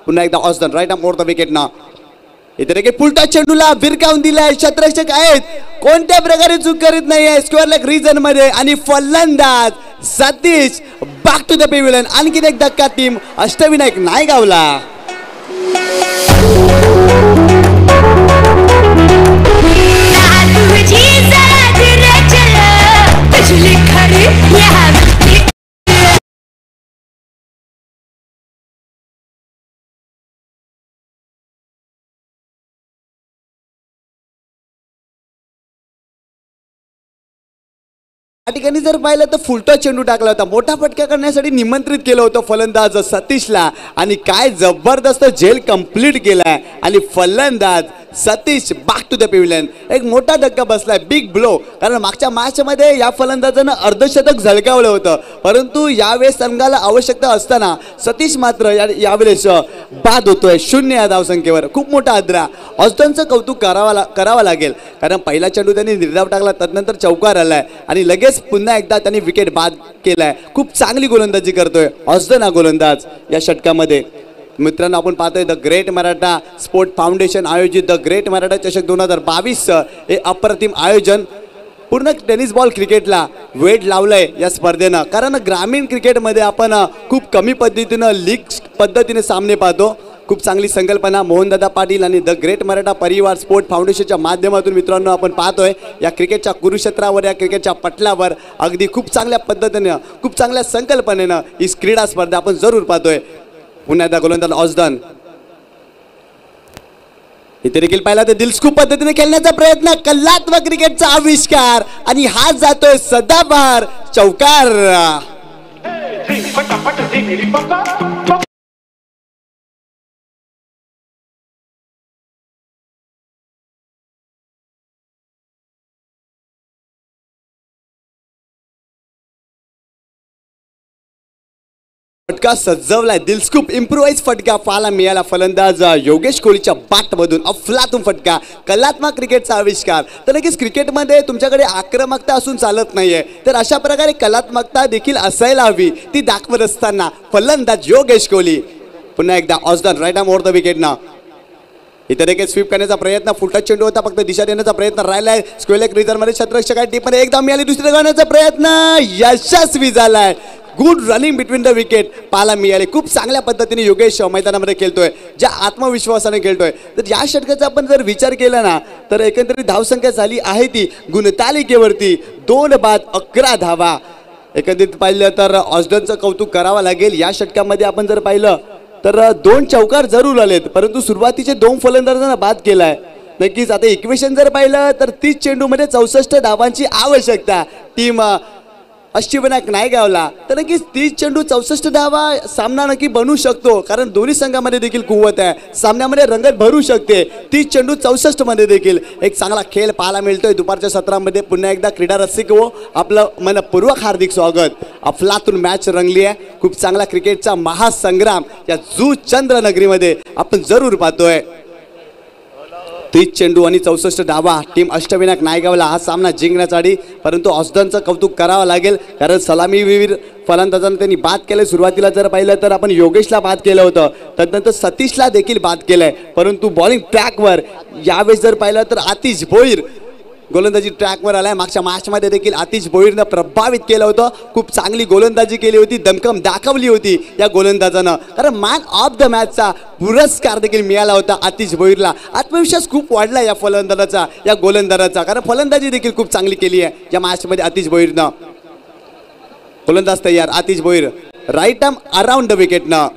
पुन्हा एकदा Austin right arm over the विकेटनं. इथे देखील फुलटा चेंडूला विरकावून दिलाय. क्षेत्ररक्षक आहेत, कोणत्या प्रकारे चूक करीत नाहीये स्क्वेअर लेग रिजन मध्ये. आणि फलंदाज Satish back to the pavilion. आणखीन एक धक्का टीम अष्टविनायक नाही गावला. या ठिकाणी जर पाहिलं तर फुलटा चेंडू टाकला होता. मोठा फटका करण्यासाठी निमंत्रित केलं होतं फलंदाज सतीशला, आणि काय जबरदस्त झेल कंप्लीट केलाय. आणि फलंदाज Satish back to the pavilion. एक मोठा धक्का बसलाय, बिग ब्लो, कारण मागच्या मॅचमध्ये या फलंदाजानं अर्धशतक झळकावलं होतं, परंतु यावेळेस संघाला आवश्यकता असताना सतीश मात्र यावेळेस बाद होतोय 0 या धावसंख्येवर. खूप मोठा आदरा. ऑस्टनचं कौतुक करावं लागेल, कारण पहिला चेंडू त्यांनी निर्धाव टाकला, त्यानंतर चौकार आलाय आणि लगेच पुन्हा एकदा त्यांनी विकेट बाद केलाय. खूप चांगली गोलंदाजी करतोय ऑस्टन हा गोलंदाज या षटकामध्ये. मित्रांनो, आपण पाहतोय the great Maratha sport foundation आयोजित द ग्रेट मराठा चषक 2022 हे अप्रतिम आयोजन. पूर्ण टेनिस बॉल क्रिकेटला वेळ लावलंय या स्पर्धेनं, कारण ग्रामीण क्रिकेटमध्ये आपण खूप कमी पद्धतीनं लीग पद्धतीने सामने पाहतो. खूप चांगली संकल्पना मोहनदादा पाटील आणि द ग्रेट मराठा परिवार स्पोर्ट फाउंडेशनच्या माध्यमातून मित्रांनो आपण पाहतोय या क्रिकेटच्या कुरुक्षेत्रावर, या क्रिकेटच्या पटलावर अगदी खूप चांगल्या पद्धतीनं, खूप चांगल्या संकल्पनेनं ही क्रीडा स्पर्धा आपण जरूर पाहतोय. पुन्हा एकदा गोलंदाज ऑस्टन. इथे देखील पाहिला तर दिलस्कूप पद्धतीने खेळण्याचा प्रयत्न, कलात्मक क्रिकेटचा आविष्कार, आणि हा जातोय सदाबहार चौकार. फटका सजवलाय, दिलस्कूप इम्प्रोवाइज फटका पाहायला मिळाला फलंदाज योगेश कोहलीच्या बॅटमधून. अफलातून फटका, कलात्मक क्रिकेटचा आविष्कार. तर नक्कीच क्रिकेटमध्ये तुमच्याकडे आक्रमकता असून चालत नाहीये, तर अशा प्रकारे कलात्मकता देखील असायला हवी. ती दाखवत असताना फलंदाज योगेश कोहली पुन्हा एकदा Austin right arm over the wicket ना. इथे देखील स्वीप करण्याचा प्रयत्न, फुलटा चेंडू होता, फक्त दिशा देण्याचा प्रयत्न राहिलाय. स्क्वेअर रिझर्व्हमध्ये क्षेत्ररक्षक टीममध्ये एकदा मिळाली, दुसरी करण्याचा प्रयत्न यशस्वी झालाय. Good running between the wicket पाहायला मिळाले. खूप चांगल्या पद्धतीने योगेश मैदानामध्ये खेळतोय, ज्या आत्मविश्वासाने खेळतोय. तर या षटकाचा आपण जर विचार केला ना, तर एकंदरीत धावसंख्या झाली आहे ती गुणतालिकेवरती 2 बाद 11 धावा. एकंदरीत पाहिलं तर ऑस्डनचं कौतुक करावं लागेल. या षटकामध्ये आपण जर पाहिलं तर 2 चौकार जरूर आलेत, परंतु सुरुवातीचे 2 फलंदाजांना बाद केलाय. नक्कीच आता इक्वेशन जर पाहिलं तर 30 चेंडूमध्ये 64 धावांची आवश्यकता टीम अष्टविनायक नायगावला. तर नक्कीच 30 चेंडू 64 धावा सामना नक्की बनू शकतो, कारण दोन्ही संघामध्ये देखील कुवत आहे. सामन्यामध्ये रंगत भरू शकते. 30 चेंडू 64 मध्ये देखील एक चांगला खेळ पाहायला मिळतोय दुपारच्या सत्रामध्ये. पुन्हा एकदा क्रीडा रसिक हो, आपलं मनपूर्वक हार्दिक स्वागत. अफलातून मॅच रंगली आहे. खूप चांगला क्रिकेटचा महासंग्राम या जू चंद्रनगरीमध्ये आपण जरूर पाहतोय. 30 चेंडू आणि 64 धावा टीम अष्टविनायक नायगावला हा सामना जिंकण्यासाठी. परंतु ऑस्डनचं कौतुक करावं लागेल, कारण सलामीवीर फलंदाजांना त्यांनी बाद केलं. सुरुवातीला जर पाहिलं तर आपण योगेशला बाद केलं होतं, त्यानंतर सतीशला देखील बाद केलंय. परंतु बॉलिंग ट्रॅकवर यावेळेस जर पाहिलं तर आतिश भोईर गोलंदाजी ट्रॅकवर आलाय. मागच्या मॅचमध्ये देखील आतिश भोईरनं प्रभावित केलं होतं. खूप चांगली गोलंदाजी केली होती, दमखम दाखवली होती या गोलंदाजानं, कारण मॅन ऑफ द मॅचचा पुरस्कार देखील मिळाला होता आतिश भोईरला. आत्मविश्वास खूप वाढला या फलंदाजाचा, या गोलंदाजाचा, कारण फलंदाजी देखील खूप चांगली केली आहे या मॅचमध्ये आतिश भोईरनं. गोलंदाज तयार Atish Bhoir right arm around the विकेटनं.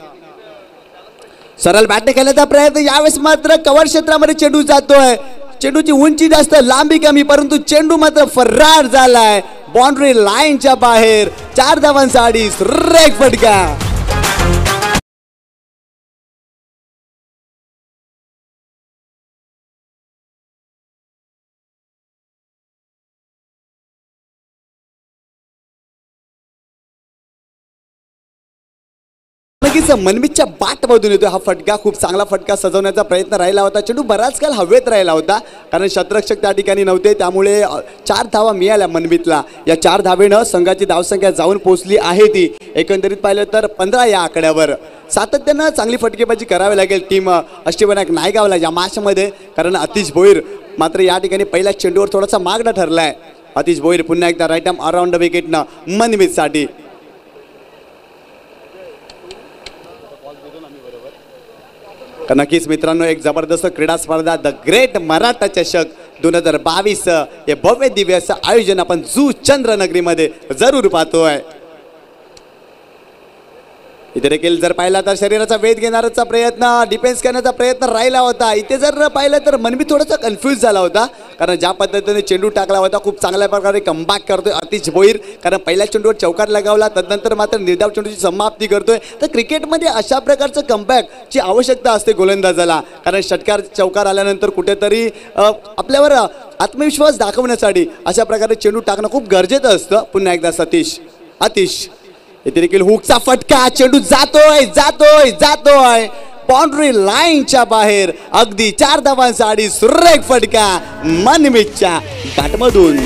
सरळ बॅटने खेळण्याचा प्रयत्न, यावेळेस मात्र कव्हर क्षेत्रामध्ये चेंडू जातोय. चेंडूची उंची जास्त, लांबी कमी, परंतु चेंडू मात्र फरार झालाय बाउंड्री लाईनच्या बाहेर. 4 धावांसाठी सुरेख फटका. मनमितच्या बाटमधून येतो हा फटका. खूप चांगला फटका सजवण्याचा प्रयत्न राहिला होता. चेंडू बराच काळ हवेत राहिला होता, कारण क्षेत्ररक्षक त्या ठिकाणी नव्हते, त्यामुळे 4 धावा मिळाल्या मनमितला. या 4 धावेनं संघाची धावसंख्या जाऊन पोहोचली आहे ती एकंदरीत पाहिलं तर 15 या आकड्यावर. सातत्यानं चांगली फटकेबाजी करावी लागेल टीम अष्टविनायक नायगावला या मॅचमध्ये, कारण आतिश भोईर मात्र या ठिकाणी पहिल्या चेंडूवर थोडासा मागणं ठरलाय. आतिश भोईर पुन्हा एकदा राईट आर्म अराउंड द विकेटनं मनमितसाठी. नक्कीच मित्रांनो, एक जबरदस्त क्रीडा स्पर्धा द ग्रेट मराठा चषक 2022 हे भव्य दिव्य असं आयोजन आपण जू चंद्रनगरीमध्ये जरूर पाहतोय. इथे देखील जर पाहिला तर शरीराचा वेध घेण्याचा प्रयत्न, डिफेन्स करण्याचा प्रयत्न राहिला होता. इथे जर पाहिलं तर मनमित थोडासा कन्फ्यूज झाला होता, कारण ज्या पद्धतीने चेंडू टाकला होता खूप चांगल्या प्रकारे कमबॅक करतोय आतिश भोईर, कारण पहिल्या चेंडूवर चौकार लगावला, तदनंतर मात्र निर्धाव चेंडूची समाप्ती करतोय. तर क्रिकेटमध्ये अशा प्रकारचं कमबॅकची आवश्यकता असते गोलंदाजाला, कारण षटकार चौकार आल्यानंतर कुठेतरी आपल्यावर आत्मविश्वास दाखवण्यासाठी अशा प्रकारे चेंडू टाकणं खूप गरजेचं असतं. पुन्हा एकदा सतीश आतिश. इथे देखील हुकचा फटका, चेंडू जातोय जातोय जातोय बाउंड्री लाईनच्या बाहेर. अगदी 4 धावांसाठी सुरेख फटका मनमितच्या बॅटमधून.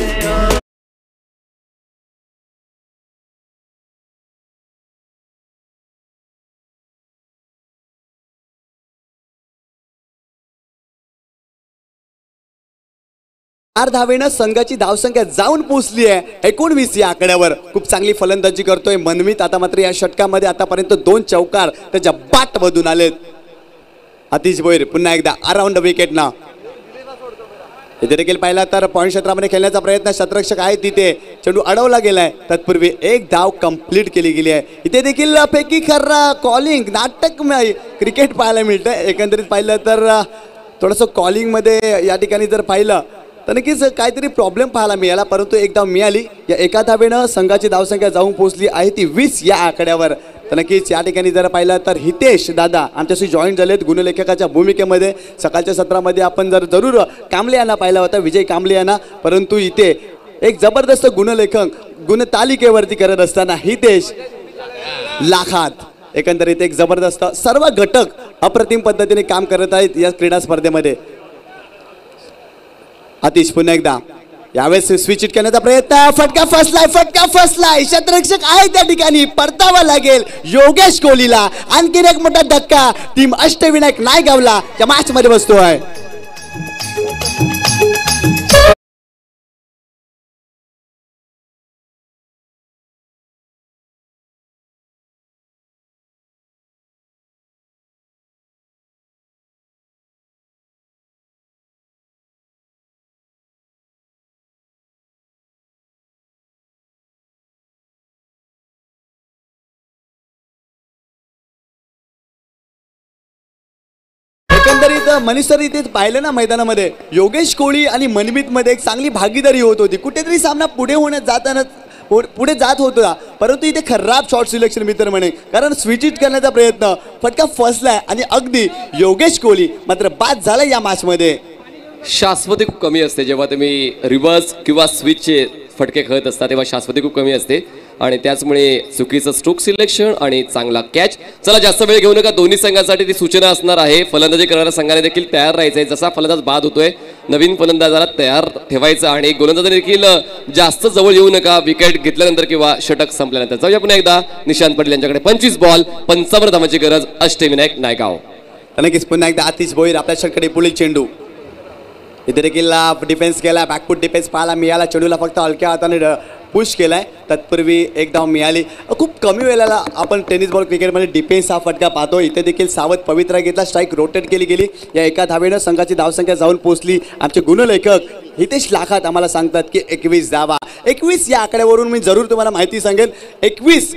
धावेनं संघाची धावसंख्या जाऊन पोहोचली आहे 19 या आकड्यावर. खूप चांगली फलंदाजी करतोय मनमित. आता मात्र या षटकामध्ये आतापर्यंत 2 चौकार त्याच्या बॅटमधून आलेत. आतिश भोईर पुन्हा एकदा अराउंड द विकेट ना. इथे देखील पाहिला तर पॉईंट क्षेत्रामध्ये खेळण्याचा प्रयत्न, क्षेत्ररक्षक आहे तिथे, चेंडू अडवला गेलाय. तत्पूर्वी 1 धाव कंप्लीट केली गेली आहे. इथे देखील फेकी खर्रा कॉलिंग नाटक क्रिकेट पाहायला मिळतंय. एकंदरीत पाहिलं तर थोडंसं कॉलिंगमध्ये या ठिकाणी जर पाहिलं तर नक्कीच काहीतरी प्रॉब्लेम पाहायला मिळाला, परंतु एक धाव मिळाली. या एका धावेनं संघाची धावसंख्या जाऊन पोहोचली आहे ती 20 या आकड्यावर. तर नक्कीच या ठिकाणी जर पाहिलं तर हितेश दादा आमच्याशी जॉईन झालेत गुणलेखकाच्या भूमिकेमध्ये. सकाळच्या सत्रामध्ये आपण जरूर कांबळे यांना पाहिला होता, विजय कांबळे यांना, परंतु इथे एक जबरदस्त गुणलेखक गुणतालिकेवरती करत असताना हितेश लाखात एकंदरीत एक जबरदस्त सर्व घटक अप्रतिम पद्धतीने काम करत आहेत या क्रीडा स्पर्धेमध्ये. आतिश पुन्हा एकदा यावेळेस स्विच हिट करण्याचा प्रयत्न. फटका फसलाय क्षेत्ररक्षक आहे त्या ठिकाणी, परतावा लागेल योगेश कोहलीला. आणखीन एक मोठा धक्का टीम अष्टविनायक नायगावला या मॅच मध्ये बसतोय. एकंदरीत मनीष सर इथे पाहिलं ना मैदानामध्ये योगेश कोहली आणि मनमित मध्ये एक चांगली भागीदारी होत होती. कुठेतरी सामना पुढे जात होता, परंतु इथे खराब शॉट सिलेक्शन मित्र म्हणे, कारण स्विच हिट करण्याचा प्रयत्न फटका फसलाय आणि अगदी योगेश कोहली मात्र बाद झाला या मॅच मध्ये. शाश्वती खूप कमी असते जेव्हा तुम्ही रिव्हर्स किंवा स्विचचे फटके खेळत असता, तेव्हा शाश्वती खूप कमी असते आणि त्याचमुळे चुकीचं स्ट्रोक सिलेक्शन आणि चांगला कॅच. चला जास्त वेळ घेऊ नका, दोन्ही संघांसाठी ती सूचना असणार आहे. फलंदाजी करणाऱ्या संघाने देखील तयार राहायचंय. जसा फलंदाज बाद होतोय नवीन फलंदाजाला तयार ठेवायचा आणि गोलंदाजाने देखील जास्त जवळ येऊ नका विकेट घेतल्यानंतर किंवा षटक संपल्यानंतर. जाऊया पुन्हा एकदा निशांत पटेल यांच्याकडे 25 बॉल 55 धावांची गरज अष्टविनायक नायगाव. नक्कीच पुन्हा एकदा आतिश भोईर आपल्या षटकडे पुढील चेंडू. इथे देखील डिफेन्स केला, बॅकफूट डिफेन्स पाहायला मिळाला. चेंडूला फक्त हलक्या हाताने पुश केलाय. तत्पूर्वी एक धाव मिळाली. खूप कमी वेळेला आपण टेनिस बॉल क्रिकेटमध्ये डिफेन्स हा फटका पाहतो. इथे देखील सावध पवित्रा घेतला, स्ट्राईक रोटेट केली गेली. या एका धावेनं संघाची धावसंख्या जाऊन पोहोचली. आमचे गुणलेखक हितेश लाखात आम्हाला सांगतात की 21 धावा. 21 या आकड्यावरून मी जरूर तुम्हाला माहिती सांगेन. 21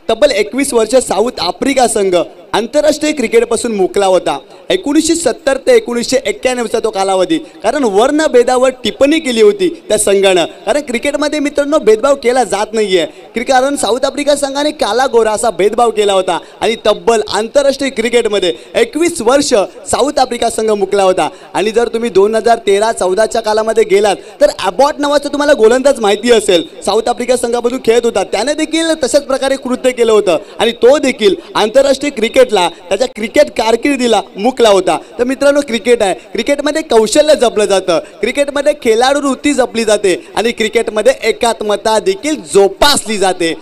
तब्बल 21 वर्ष साऊथ आफ्रिका संघ आंतरराष्ट्रीय क्रिकेटपासून मुकला होता. 1970 ते 1991चा तो कालावधी. कारण वर्णभेदावर टिप्पणी केली होती त्या संघानं. कारण क्रिकेटमध्ये मित्रांनो भेदभाव केला जात नाही आहे. कारण साऊथ आफ्रिका संघाने काला गोरा असा भेदभाव केला होता आणि तब्बल आंतरराष्ट्रीय क्रिकेटमध्ये 21 वर्ष साऊथ आफ्रिका संघ मुकला होता. आणि जर तुम्ही 2013-14च्या कालामध्ये गेलात तर ॲबॉट नावाचा तुम्हाला गोलंदाज माहिती असेल, साऊथ आफ्रिका संघामधून खेळत होता. त्याने देखील तशाच प्रकारे कृत्य केलं होतं आणि तो देखील आंतरराष्ट्रीय क्रिकेटला त्याच्या क्रिकेट कारकिर्दीला मुकला होता. तर मित्रांनो क्रिकेट आहे, क्रिकेटमध्ये कौशल्य जपलं जातं, क्रिकेटमध्ये खेळाडू वृत्ती जपली जाते आणि क्रिकेटमध्ये एकात्मता देखील जोपासली जाते.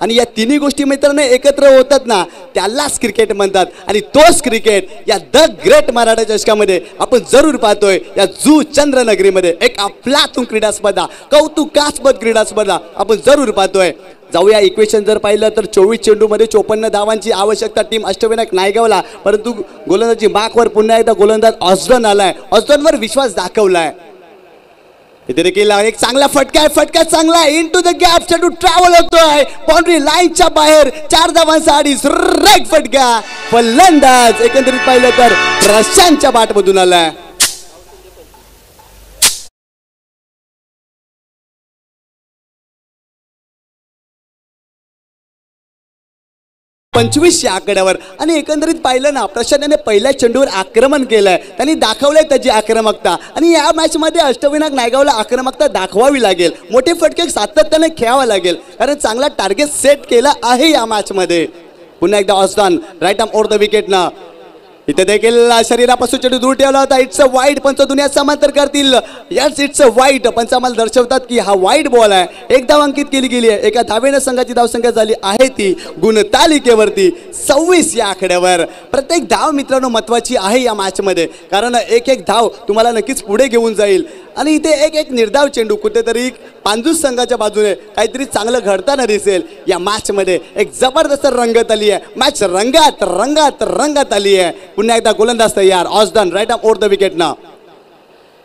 आणि या तिन्ही गोष्टी मित्रांनो एकत्र होतात ना, त्यालाच क्रिकेट म्हणतात. आणि तोच क्रिकेट या द ग्रेट मराठा चषकामध्ये आपण जरूर पाहतोय. या जू चंद्रनगरीमध्ये एक अफलातून क्रीडा स्पर्धा, कौतुकास्पद क्रीडा स्पर्धा आपण जरूर पाहतोय. जाऊया इक्वेशन जर पाहिलं तर 24 चेंडूमध्ये 54 धावांची आवश्यकता टीम अष्टविनायक नायगावला. परंतु गोलंदाजी मार्कवर पुन्हा एकदा गोलंदाज ऑस्डन आलाय. ऑस्डनवर विश्वास दाखवलाय. इथे देखील एक चांगला फटका चांगला इन टू द गॅप. चेंडू ट्रॅव्हल होतोय बाउंड्री लाईनच्या बाहेर. 4 धावांचा आधी सुरेख फटका. फलंदाज एकंदरीत पाहिलं तर प्रशांतच्या बाटमधून आलाय. पंचवीस या आकड्यावर. आणि एकंदरीत पाहिलं ना प्रशांतने पहिल्या चेंडूवर आक्रमण केलंय. त्यांनी दाखवलंय त्याची आक्रमकता आणि या मॅच मध्ये अष्टविनायक नायगावला आक्रमकता दाखवावी लागेल. मोठे फटके सातत्याने खेळावा लागेल कारण चांगला टार्गेट सेट केला आहे या मॅच मध्ये. पुन्हा एकदा Austin right arm over the wicket ना. इथे देखील शरीरापासून चेंडू दूर ठेवला होता. It's a wide. पंच दुनिया समांतर करतील. Yes it's a wide. पंच आम्हाला दर्शवतात की हा वाईड बॉल आहे. एक धाव अंकित केली गेली आहे. एका धावेनं संघाची धावसंख्या झाली आहे ती गुणतालिकेवरती 26 या आकड्यावर. प्रत्येक धाव मित्रांनो महत्वाची आहे या मॅच मध्ये कारण एक धाव तुम्हाला नक्कीच पुढे घेऊन जाईल. आणि इथे एक निर्धाव चेंडू कुठेतरी पांजूस संघाच्या बाजूने काहीतरी चांगलं घडताना दिसेल. या मॅच मध्ये एक जबरदस्त रंगत आली आहे. मॅच रंगात आली आहे. पुन्हा एकदा गोलंदाज तयार. Austin right arm over the wicket ना.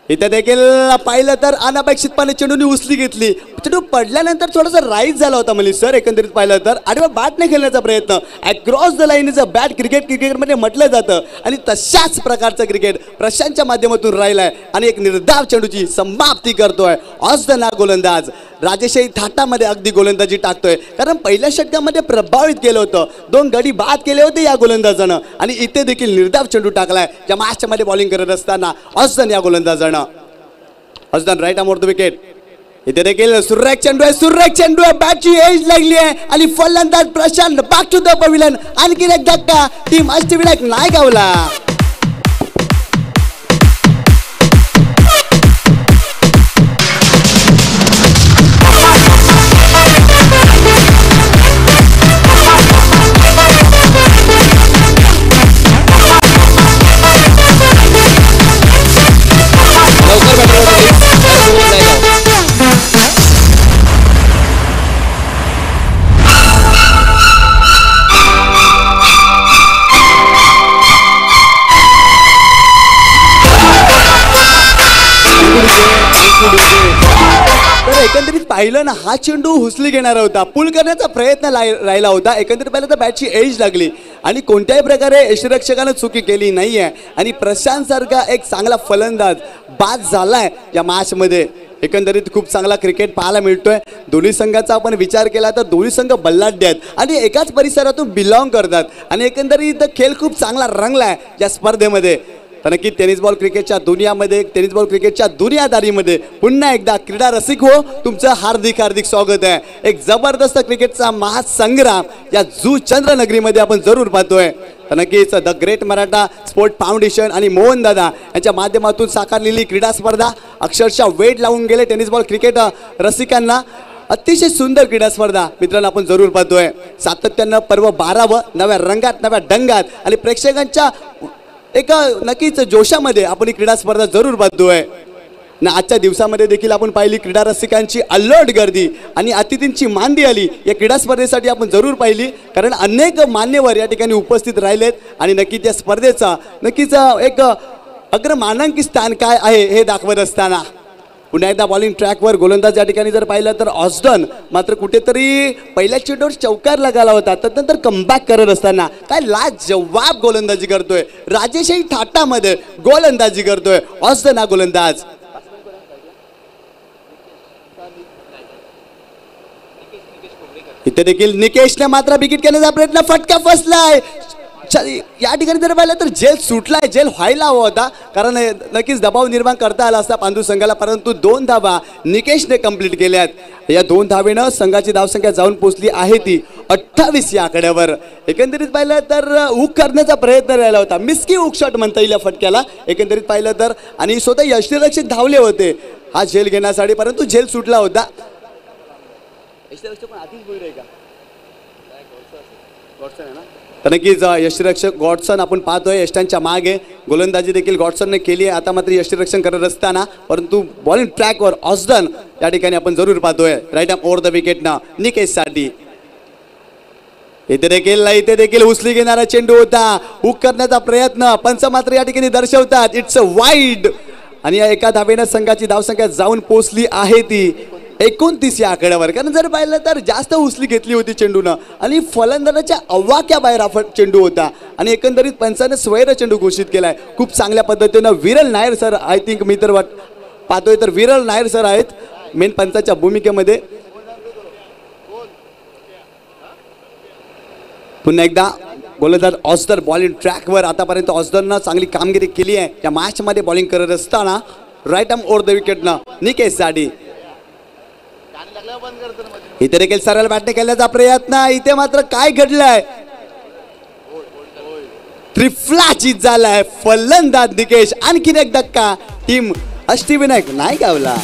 इथे देखील पाहिलं तर अनपेक्षितपणे चेंडूने उचली घेतली. चेंडू पडल्यानंतर थोडासा राईज झाला होता मनीष सर. एकंदरीत पाहिलं तर आडव्या बॅटने खेळण्याचा प्रयत्न. Across the line is a bat क्रिकेटमध्ये म्हटलं जातं आणि तशाच प्रकारचं क्रिकेट प्रशांतच्या माध्यमातून राहिलाय आणि एक निर्धाव चेंडूची समाप्ती करतोय. ऑस्डन हा गोलंदाज राजेशाही थाटामध्ये अगदी गोलंदाजी टाकतोय कारण पहिल्या षटकामध्ये प्रभावित केलं होतं. 2 गडी बाद केले होते या गोलंदाजानं आणि इथे देखील निर्धाव चेंडू टाकलाय. या मॅचमध्ये बॉलिंग करत असताना ऑस्डन या गोलंदाजानं. Austin right arm over the wicket. इथे देखील सुरेख चेंडू आहे बॅटची एज लागली आहे आणि फलंदाज Prashant back to the pavilion. आणखीन एक धक्का, टीम अष्टविनायक नाही गावला. तर एकंदरीत पाहिलं ना, हा चेंडू हुसली घेणारा होता, पुल करण्याचा प्रयत्न राहिला होता. एकंदरीत पाहिलं तर बॅटची एज लागली आणि कोणत्याही प्रकारे यष्टिरक्षकानं चुकी केली नाही आहे आणि प्रशांत सारखा एक चांगला फलंदाज बाद झालाय या मॅचमध्ये. एकंदरीत खूप चांगला क्रिकेट पाहायला मिळतोय. दोन्ही संघाचा आपण विचार केला तर दोन्ही संघ बल्लाढ्य आहेत आणि एकाच परिसरातून बिलॉंग करतात आणि एकंदरीत खेळ खूप चांगला रंगलाय या स्पर्धेमध्ये. तर नक्की टेनिस बॉल क्रिकेटच्या दुनियादारीमध्ये पुन्हा एकदा क्रीडा रसिक हो, तुमचं हार्दिक हार्दिक स्वागत आहे. एक जबरदस्त क्रिकेटचा महासंग्राम या जू चंद्रनगरीमध्ये आपण जरूर पाहतोय. तर नक्कीच the great Maratha sport foundation आणि मोहन दादा यांच्या माध्यमातून साकारलेली क्रीडा स्पर्धा अक्षरशः वेड लावून गेले टेनिस बॉल क्रिकेट रसिकांना. अतिशय सुंदर क्रीडा स्पर्धा मित्रांनो आपण जरूर पाहतोय. सातत्यानं पर्व 12व नव्या रंगात नव्या डंगात आणि प्रेक्षकांच्या एका नक्कीच जोशामध्ये आपण ही क्रीडा स्पर्धा जरूर पाहतोय ना. आजच्या दिवसामध्ये देखील आपण पाहिली क्रीडा रसिकांची अल्लड गर्दी आणि अतिथींची मांदी आली या क्रीडा स्पर्धेसाठी आपण जरूर पाहिली, कारण अनेक मान्यवर या ठिकाणी उपस्थित राहिलेत आणि नक्कीच या स्पर्धेचा नक्कीच एक अग्रमानांकित स्थान काय आहे हे दाखवत असताना पुन्हा एकदा बॉलिंग ट्रॅकवर गोलंदाज या ठिकाणी जर पाहिलं तर ऑस्डन मात्र कुठेतरी पहिल्या चेंडूवर चौकार लगाला होता, त्यानंतर कमबॅक करत असताना काय लाजवाब गोलंदाजी करतोय. राजेशही थाटामध्ये गोलंदाजी करतोय ऑस्डन हा गोलंदाज. इथे देखील निकेशने मात्र विकेट घेण्याचा प्रयत्न, फटका फसलाय. या ठिकाणी जर पाहिलं तर झेल सुटलाय, झेल व्हायला हवा होता, कारण नक्कीच दबाव निर्माण करता आला असता पांडू संघाला, परंतु 2 धावा निकेशने कंप्लीट केल्यात. या 2 धावेनं संघाची धावसंख्या जाऊन पोहोचली आहे ती 28 या आकड्यावर. एकंदरीत पाहिलं तर हुक करण्याचा प्रयत्न राहिला होता, मिस्की हुक शॉट म्हणता येईल या फटक्याला एकंदरीत पाहिलं तर, आणि स्वतः यष्टिरक्षक धावले होते हा झेल घेण्यासाठी, परंतु झेल सुटला होता. तर नक्कीच यष्टिरक्षक गॉडसन आपण पाहतोय यष्टांच्या मागे गोलंदाजी देखील गॉडसनने केली आहे. आता मात्र यष्टिरक्षण करत असताना परंतु बॉलिंग ट्रॅकवर ऑस्डन या ठिकाणी आपण जरूर पाहतोय राईट आर्म ओव्हर द विकेटनं निकेशसाठी. इथे देखील उचली घेणारा चेंडू होता, हुक करण्याचा प्रयत्न पंच मात्र या ठिकाणी दर्शवतात इट्स अ वाईड, आणि या एका धावेनं संघाची धावसंख्या जाऊन पोहोचली आहे ती 29 या आकड्यावर. कारण जर पाहिलं तर जास्त उचली घेतली होती चेंडूनं आणि फलंदाजाच्या अवाक्या बाहेर हा चेंडू होता आणि एकंदरीत पंचाने स्वैर चेंडू घोषित केलाय. खूप चांगल्या पद्धतीनं विरल नायर सर, आय थिंक मी तर पाहतोय तर विरल नायर सर आहेत मेन पंचाच्या भूमिकेमध्ये. पुन्हा एकदा गोलंदाज ऑस्डर बॉलिंग ट्रॅकवर. आतापर्यंत ऑस्डरनं चांगली कामगिरी केली आहे या मॅचमध्ये बॉलिंग करत असताना राईट आर्म ओव्हर द विकेटनं निकेशसाठी. इथे देखील सरळ बॅटने केल्याचा प्रयत्न, इथे मात्र काय घडलंय, त्रिफलाचीत झालाय फलंदाज निकेश. आणखीन एक धक्का, टीम अष्टविनायक नाही गावला.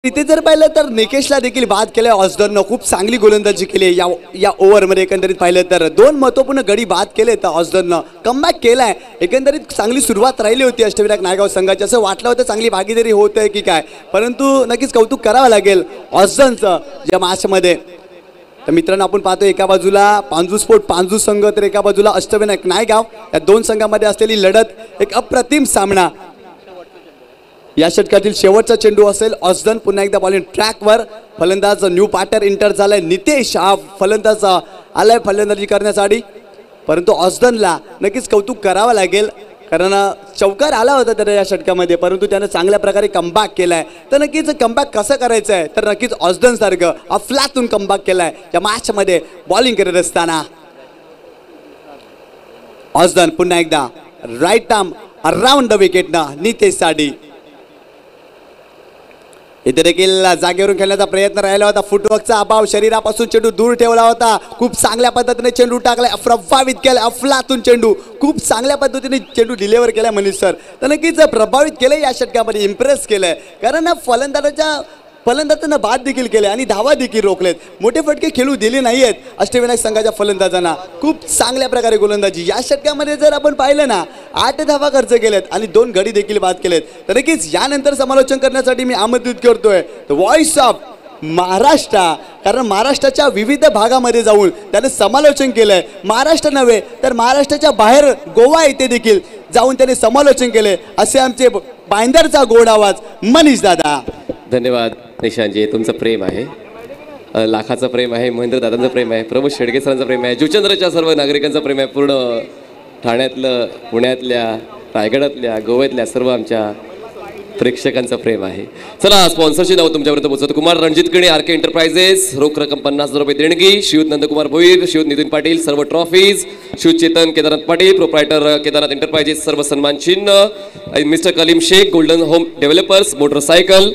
इथे जर पाहिलं तर निकेशला देखील बाद केलंय ऑस्डननं, खूप चांगली गोलंदाजी केली या ओव्हरमध्ये. एकंदरीत पाहिलं तर 2 महत्त्वपूर्ण गडी बाद केले तर ऑस्डननं कमबॅक केलाय. एकंदरीत चांगली सुरुवात राहिली होती अष्टविनायक नायगाव संघाची, असं वाटलं होतं चांगली भागीदारी होत आहे की काय, परंतु नक्कीच कौतुक करावं लागेल ऑस्डनचं या मॅचमध्ये. तर मित्रांनो आपण पाहतो एका बाजूला पांजू स्पोर्ट पांजू संघ तर एका बाजूला अष्टविनायक नायगाव, या 2 संघामध्ये असलेली लढत एक अप्रतिम सामना. या षटकातील शेवटचा चेंडू असेल. ऑस्डन पुन्हा एकदा बॉलिंग ट्रॅकवर, फलंदाज न्यू पार्टनर इंटर झालाय नितेश, हा फलंदाज आलाय फलंदाजी करण्यासाठी, परंतु ऑस्डनला नक्कीच कौतुक करावं लागेल कारण चौकार आला होता त्याला या षटकामध्ये, परंतु त्यानं चांगल्या प्रकारे कमबॅक केलाय. तर नक्कीच कमबॅक कसं करायचं आहे तर नक्कीच ऑस्डन सारखं अफलातून कमबॅक केलाय या मॅचमध्ये बॉलिंग करत असताना. ऑस्डन पुन्हा एकदा राईट आर्म अराउंड द विकेटनं नितेश साठी. इथे देखील जागेवरून खेळण्याचा प्रयत्न राहिला होता, फुटवर्कचा अभाव, शरीरापासून चेंडू दूर ठेवला होता, खूप चांगल्या पद्धतीने चेंडू टाकलाय, प्रभावित केलाय अफलातून चेंडू, खूप चांगल्या पद्धतीने चेंडू डिलिव्हर केलाय मनीष सर. तर नक्कीच प्रभावित केलंय या षटकामध्ये, इम्प्रेस केलंय कारण फलंदाजांना बाद देखील केले आणि धावा देखील रोखलेत. मोठे फटके खेळू दिले नाही आहेत अष्टविनायक संघाच्या फलंदाजांना. खूप चांगल्या प्रकारे गोलंदाजी या षटकामध्ये जर आपण पाहिलं ना 8 धावा खर्च केलेत आणि 2 गडी देखील बाद केलेत. तर नक्कीच यानंतर समालोचन करण्यासाठी मी आमंत्रित करतोय द व्हॉइस ऑफ महाराष्ट्र, कारण महाराष्ट्राच्या विविध भागामध्ये जाऊन त्याने समालोचन केलंय. महाराष्ट्र नव्हे तर महाराष्ट्राच्या बाहेर गोवा येथे देखील जाऊन त्याने समालोचन केले. असे आमचे बांदरचा गोड आवाज मनीष दादा. धन्यवाद निशांतजी, तुमचं प्रेम आहे, लाखाचं प्रेम आहे, महेंद्र दादांचं प्रेम आहे, प्रमोद शेडगे सरांचं प्रेम आहे, जुचंद्रच्या सर्व नागरिकांचं प्रेम आहे, पूर्ण ठाण्यातलं, पुण्यातल्या, रायगडातल्या, गोव्यातल्या सर्व आमच्या प्रेक्षकांचं प्रेम आहे. चला स्पॉन्सरची नाव तुमच्यापर्यंत पोहोचवतो. कुमार रणजित गणे, आर के एंटरप्राइजेस, रोख रक्कम 50,000 रुपये देणगी, शिवत नंदकुमार भोईर, शिवत नितीन पाटील, सर्व ट्रॉफीज, शिवत चेतन केदारनाथ पाटील, प्रोप्रायटर केदारनाथ एंटरप्राइजेस, सर्व सन्मान चिन्ह, mister Kaleem Shaikh, golden home developers, motorcycle,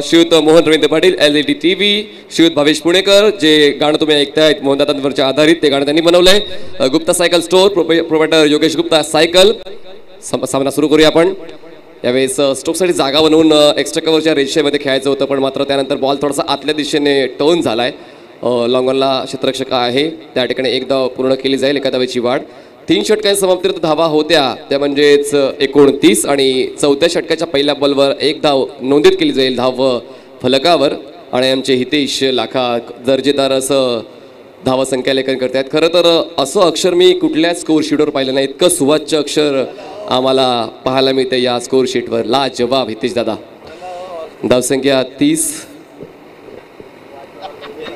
शिवत मोहन रवींद्र पाटील, LED TV, शिवत भावेश पुणेकर, जे गाणं तुम्ही ऐकतायत मोहनदादांवरच्या आधारित ते गाणं त्यांनी बनवलंय, Gupta cycle store, proprietor Yogesh Gupta cycle. सामना सुरू करूया आपण. यावेळेस स्ट्रोकसाठी जागा बनवून एक्स्ट्रा कव्हरच्या रेषेमध्ये खेळायचं होतं, पण मात्र त्यानंतर बॉल थोडासा आतल्या दिशेने टर्न झाला आहे. लॉंगॉनला क्षेत्ररक्षक आहे, त्या ठिकाणी 1 धाव पूर्ण केली जाईल, 1 धावेची वाढ. 3 षटकांच्या समाप्तीत धावा होत्या त्या म्हणजेच 29 आणि 4थ्या षटकाच्या पहिल्या बॉलवर 1 धाव नोंदीत केली जाईल धाव फलकावर. आणि आमचे हितेश लाखा दर्जेदार असं धावा संख्यालेखन करतायत. खरं तर असं अक्षर मी कुठल्याच स्कोर शीटवर पाहिलं नाही, इतकं सुवाच्य अक्षर आम्हाला पाहायला मिळते या स्कोर शीटवर. लाजवाब हितेश दादा. धावसंख्या 30,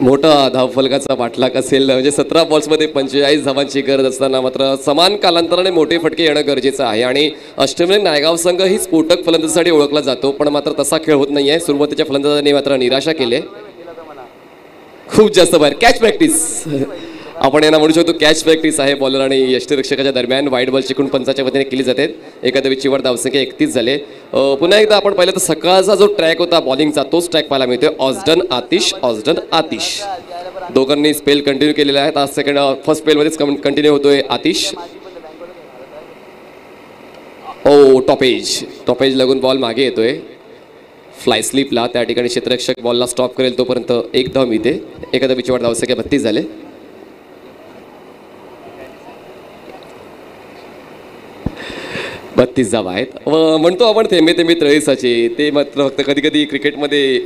मोठा धावफलकाचा पाठलाग असेल, म्हणजे 17 बॉल्समध्ये 45 धावांची गरज असताना मात्र समान कालांतराने मोठे फटके येणं गरजेचं आहे. आणि अष्टविनायक नायगाव संघ ही स्फोटक फलंदाजीसाठी ओळखला जातो, पण मात्र तसा खेळ होत नाही आहे. सुरुवातीच्या फलंदाजांनी मात्र निराशा केली, खूप जास्त बाहेर. कॅच प्रॅक्टिस आपण यांना म्हणू शकतो, कॅच प्रॅक्टिस आहे बॉलर आणि यष्टिरक्षकाच्या दरम्यान. वाईड बॉल चिकून पंचाच्या वतीने केली जाते. 1 धावेची वाढ, धावसंख्या 31 झाले. पुन्हा एकदा आपण पाहिलं तर सकाळचा जो ट्रॅक होता बॉलिंगचा तोच ट्रॅक पाहायला मिळतोय. ऑस्डन आतिश, ऑस्डन आतिश, दोघांनी स्पेल कंटिन्यू केलेले आहेत. आज फर्स्ट स्पेलमध्येच कंटिन्यू होतोय आतिश. टॉपेज लागून बॉल मागे येतोय फ्लाय स्लिपला, त्या ठिकाणी क्षेत्ररक्षक बॉलला स्टॉप करेल तोपर्यंत 1 धाव मिळते. 1 धावेची वाढ, धावसंख्या 32 झाले. 32 धावा आहेत. म्हणतो आपण थेंबे थेंबे तळेसाचे, ते मात्र फक्त कधी कधी क्रिकेटमध्ये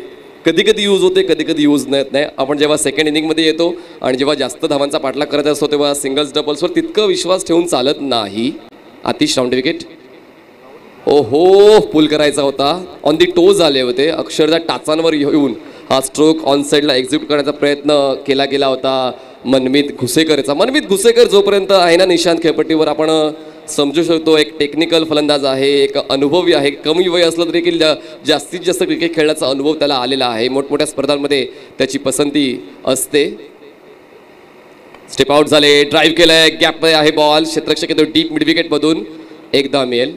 कधी यूज होते, कधी यूज नाही. आपण जेव्हा सेकंड इनिंगमध्ये येतो आणि जेव्हा जास्त धावांचा पाठलाग करत असतो तेव्हा सिंगल्स डबल्सवर तितकं विश्वास ठेवून चालत नाही. Atish round wicket. ओहो, पुल करायचा होता, ऑन दी टोज आले होते, अक्षरशः टाचांवर येऊन हा स्ट्रोक ऑन साईडला एक्झिक्यूट करण्याचा प्रयत्न केला गेला होता मनमीत घुसेकरचा. मनमीत घुसेकर जोपर्यंत आहे ना निशांत खेळपट्टीवर आपण समजू शकतो एक टेक्निकल फलंदाज आहे, एक अनुभवी आहे. कमी वय असलं तरी देखील जास्तीत जास्त क्रिकेट खेळण्याचा अनुभव त्याला आलेला आहे. मोठमोठ्या स्पर्धांमध्ये त्याची पसंती असते. स्टेप आउट झाले, ड्राईव्ह केलंय, गॅपमध्ये आहे बॉल, क्षेत्ररक्षक येतो डीप मिड विकेटमधून, 1 धाव मिळेल.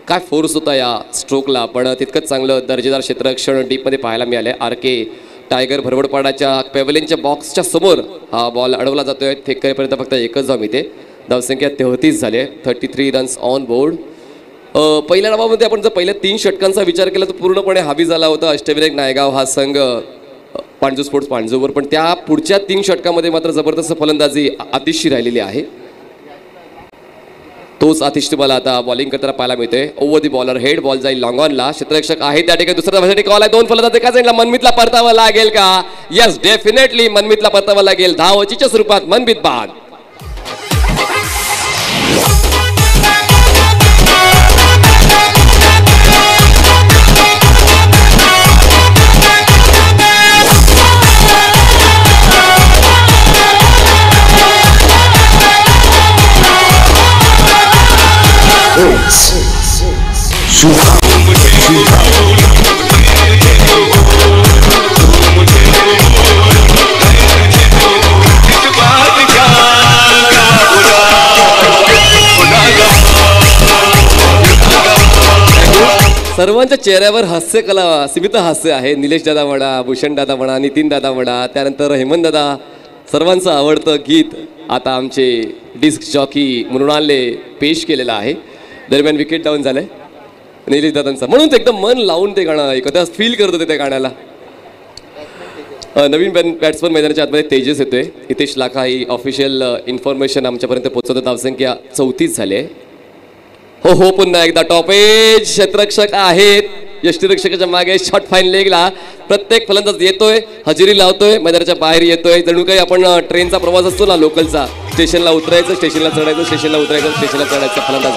काय फोर्स होता या स्ट्रोकला, पण तितकंच चांगलं दर्जेदार क्षेत्ररक्षण डीपमध्ये पाहायला मिळालं. RK टायगर भरवडपाडाच्या पेव्हलियनच्या बॉक्सच्या समोर हा बॉल अडवला जातोय. थेट करेपर्यंत फक्त 1च धाव मिळते. धावसंख्या 33 झाले. 33 रन्स ऑन बोर्ड. पहिल्या डावामध्ये आपण जर पहिल्या 3 षटकांचा विचार केला तर पूर्णपणे हावी झाला होता अष्टविनायक नायगाव हा संघ पांडू स्पोर्ट्स पांडूवर. पण त्या पुढच्या 3 षटकामध्ये मात्र जबरदस्त फलंदाजी आतिशची राहिलेली आहे. तोच आतिश तुम्हाला आता बॉलिंग करताना पाहायला मिळतोय. ओव्हर दी बॉलर हेड, बॉल जाईल लॉंग ऑनला. क्षेत्ररक्षक आहे त्या ठिकाणी दुसऱ्या धावासाठी कॉल आहे. 2 फलंदाज एका साईडला. मनमितला परतावा लागेल का? यस, डेफिनेटली मनमितला परतावा लागेल. धावचीच्या स्वरूपात मनमित बाद. सर्वांच्या चेहऱ्यावर हास्य कला, सीमित हास्य आहे. निलेश दादा म्हणा, भूषण दादा म्हणा, नितीन दादा म्हणा, त्यानंतर हेमंत दादा, सर्वांचं आवडतं गीत आता आमचे डिस्क जॉकी मृणालने पेश केलेलं आहे. दरम्यान विकेट डाऊन झालंय निलेश दादांचा, म्हणून ते एकदम मन लावून ते गाणं ऐकत फील करत होते त्या गाण्याला. नवीन बॅट्समन मैदानाच्या आतमध्ये तेजस येतोय. हितेश लाखा ही ऑफिशियल इन्फॉर्मेशन आमच्यापर्यंत पोहोचवतं. धावसंख्या 34 झाली आहे. हो पुन्हा एकदा टॉप एज क्षेत्ररक्षक आहेत. यष्टीरक्षकाच्या मागे शॉट फाईन लेगला प्रत्येक फलंदाज येतोय, हजेरी लावतोय, मैदानाच्या बाहेर येतोय. जणू काही आपण ट्रेनचा प्रवास असतो ना लोकलचा, स्टेशनला उतरायचं, स्टेशनला चढायचं, स्टेशनला उतरायचं, स्टेशनला चढायचं. फलंदाज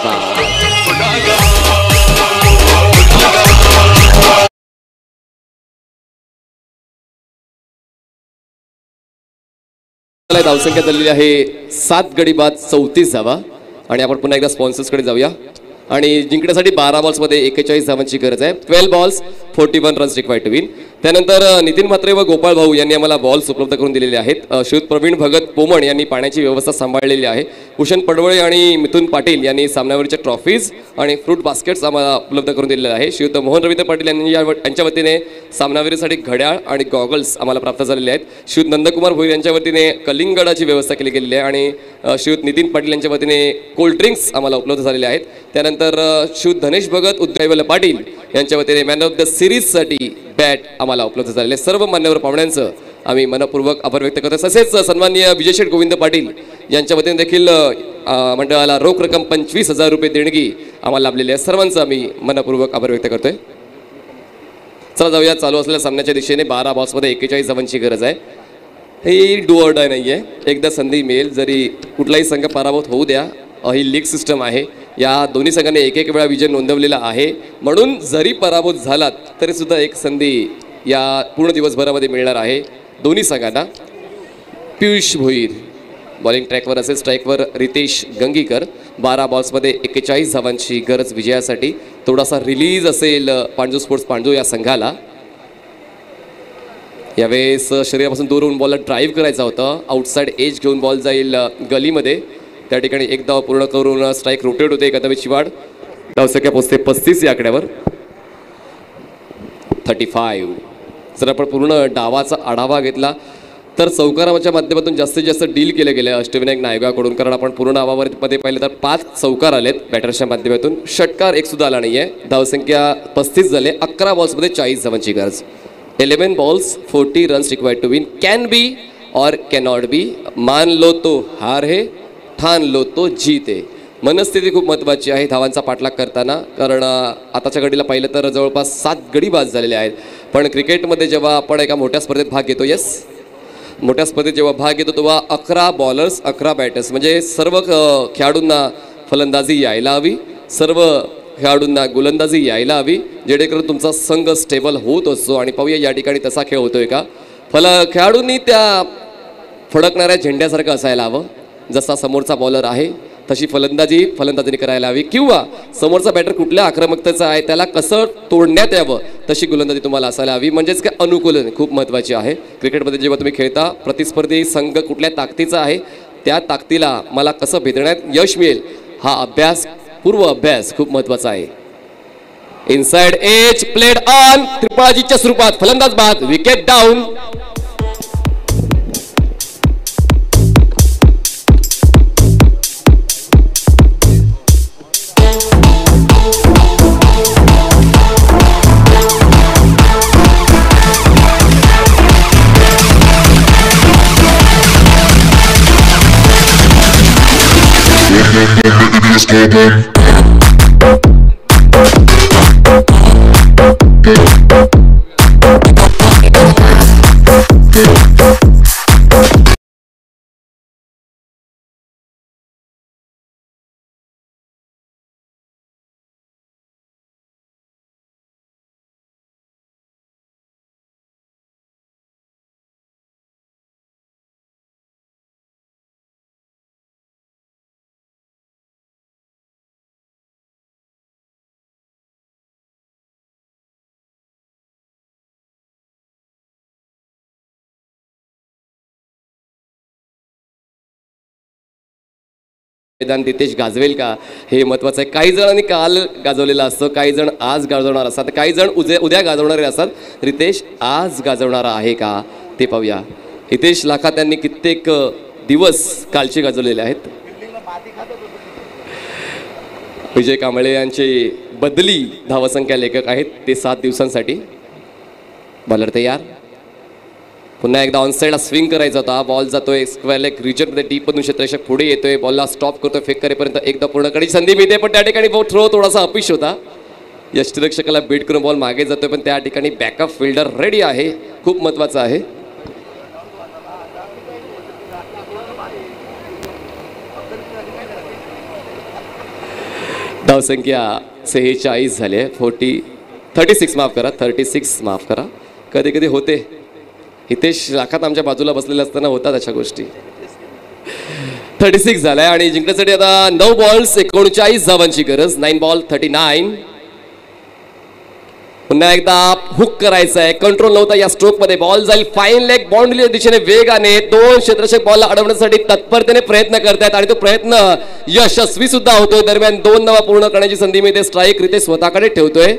धावसंख्या झालेली आहे 7 गडी बाद 34 धावा. आणि आपण पुन्हा एकदा स्पॉन्सर्सकडे जाऊया. आणि जिंकण्यासाठी 12 बॉल्समध्ये 41 धावांची गरज आहे. 12 balls 41 runs required to win. त्यानंतर नितीन म्हात्रे व गोपाळ भाऊ यांनी आम्हाला बॉल्स उपलब्ध करून दिलेले आहेत. श्रीयुत प्रवीण भगत पोमण यांनी पाण्याची व्यवस्था सांभाळलेली आहे. भूषण पडवळे आणि मिथुन पाटील यांनी सामन्यावरच्या ट्रॉफीज आणि फ्रूट बास्केट्स आम्हाला उपलब्ध करून दिलेले आहे. श्रीयुत मोहन रवींद्र पाटील यांनी यांच्या वतीने सामनावीरासाठी घड्याळ आणि गॉगल्स आम्हाला प्राप्त झालेले आहेत. श्रीयुत नंदकुमार भोईर यांच्या वतीने कलिंगडाची व्यवस्था केली गेलेली आहे. आणि श्रीयुत नितीन पाटील यांच्या वतीने कोल्ड ड्रिंक्स आम्हाला उपलब्ध झालेले आहेत. त्यानंतर श्रीयुत धनेश भगत उद्दैवल पाटील यांच्या वतीने मॅन ऑफ द सिरीजसाठी बॅट आम्हाला उपलब्ध झालेले. सर्व मान्यवर पाहुण्यांचं आम्ही मनपूर्वक आभार व्यक्त करतो. तसेच सन्माननीय विजयशेठ गोविंद पाटील यांच्या वतीने देखील मंडळाला रोख रक्कम 25,000 रुपये देणगी आम्हाला लाभलेली आहे. सर्वांचं आम्ही मनपूर्वक आभार व्यक्त करतोय. चला जाऊया चालू असलेल्या सामन्याच्या दिशेने. 12 बॉल्समध्ये 41 धावांची गरज आहे. ही डू ऑर डाय नाही आहे. एकदा संधी मिळेल, जरी कुठलाही संघ पराभूत होऊ द्या. ही लीग सिस्टम आहे. या दोन्ही संघांनी एक वेळा विजय नोंदवलेला आहे. म्हणून जरी पराभूत झालात तरी सुद्धा एक संधी या पूर्ण दिवसभरामध्ये मिळणार आहे दोन्ही संघांना. पियुष भोईर बॉलिंग ट्रॅकवर असेल, स्ट्राईकवर रितेश गंगीकर. 12 बॉल्समध्ये 41 धावांची गरज विजयासाठी. थोडासा रिलीज असेल पांडू स्पोर्ट्स पांडू या संघाला. यावेळेस शरीरापासून दूर होऊन बॉलला ड्राईव्ह करायचा होता. आउटसाईड एज घेऊन बॉल जाईल गलीमध्ये. त्या ठिकाणी एक धाव पूर्ण करून स्ट्राईक रोटेट होते. एका धावेची वाढ. धावसंख्या पोहोचते 35 या आकड्यावर. 35. जर आपण पूर्ण डावाचा आढावा घेतला तर चौकाराच्या माध्यमातून जास्तीत जास्त डील केले गेले अष्टविनायक नायगावकडून. कारण आपण पूर्ण डावामध्ये पाहिलं तर 5 चौकार आलेत बॅटर्सच्या माध्यमातून. षटकार एक सुद्धा आला नाही आहे. धावसंख्या 35 झाले. 11 बॉल्समध्ये 40 धावांची गरज. 11 balls 40 runs required to win. Can be or cannot बी. मान लो तो हार है, ठान लो तो जीत है. मनस्थिती खूप महत्त्वाची आहे धावांचा पाठलाग करताना. कारण आताच्या घडीला पाहिलं तर जवळपास 7 गडी बाद झालेले आहेत. पण क्रिकेटमध्ये जेव्हा आपण एका मोठ्या स्पर्धेत भाग घेतो, मोठ्या स्पर्धेत जेव्हा भाग घेतो तेव्हा 11 बॉलर्स 11 बॅटर्स म्हणजे सर्व खेळाडूंना फलंदाजी यायला हवी, सर्व खेळाडूंना गोलंदाजी यायला हवी, जेणेकरून तुमचा संघ स्टेबल होत असतो. आणि पाहूया या ठिकाणी तसा खेळ होतोय का. खेळाडूंनी त्या फडकणाऱ्या झेंड्यासारखं असायला हवं. जसा समोरचा बॉलर आहे तशी फलंदाजीने करायला हवी. किंवा समोरचा बॅटर कुठल्या आक्रमकतेचा आहे त्याला कसं तोडण्यात यावं तशी गोलंदाजी तुम्हाला असायला हवी. म्हणजेच काय अनुकूलन खूप महत्त्वाचे आहे. क्रिकेटमध्ये जेव्हा तुम्ही खेळता प्रतिस्पर्धी संघ कुठल्या ताकदीचा आहे त्या ताकदीला मला कसं भेदण्यात यश मिळेल हा अभ्यास, पूर्व अभ्यास खूप महत्त्वाचा आहे. Inside edge played on. त्रिपाळाजीच्या स्वरूपात फलंदाज बाद. Wicket down. मैदान रितेश गाजवेल का हे महत्वाचं आहे. काही जणांनी काल गाजवलेलं असतं, काही जण आज गाजवणार असतात, काही जण उद्या गाजवणारे असतात. रितेश आज गाजवणारा आहे का ते पाहूया. हितेश लाखात त्यांनी कित्येक दिवस कालचे गाजवलेले आहेत. विजय कांबळे यांचे बदली धावसंख्या लेखक आहेत ते 7 दिवसांसाठी. बॉलर तयार. पुन्हा एकदा ऑनसाईडला स्विंग करायचा होता. बॉल जातोय स्क्वेअर लेग रिजनमध्ये डीप मधून क्षेत्ररक्षक पुढे येतोय. बॉलला स्टॉप करतोय. फेक करेपर्यंत एकदा पूर्ण करण्याची संधी मिळते पण त्या ठिकाणी थ्रो थोडासा अपिश होता. यष्टिरक्षकाला बीट करून बॉल मागे जातोय पण त्या ठिकाणी बॅकअप फिल्डर रेडी आहे. खूप महत्वाचं आहे. धावसंख्या 46 झाली. 36 माफ करा. 36 माफ करा. कधी कधी होते. हितेश लाखात आमच्या बाजूला बसलेला असताना होतात अशा गोष्टी. 36 झालाय आणि जिंकण्यासाठी आता 9 बॉल्स 39 धावांची गरज. 9 बॉल 39. पुन्हा एकदा हुक करायचं आहे. कंट्रोल नव्हता या स्ट्रोक मध्ये. बॉल जाईल फाईन लेग बाउंड्रीच्या दिशेने वेगाने. 2 क्षेत्ररक्षक बॉलला अडवण्यासाठी तत्परतेने प्रयत्न करतायत आणि तो प्रयत्न यशस्वी सुद्धा होतोय. दरम्यान 2 धावा पूर्ण करण्याची संधी मिळते. स्ट्राईक रिते स्वतःकडे ठेवतोय.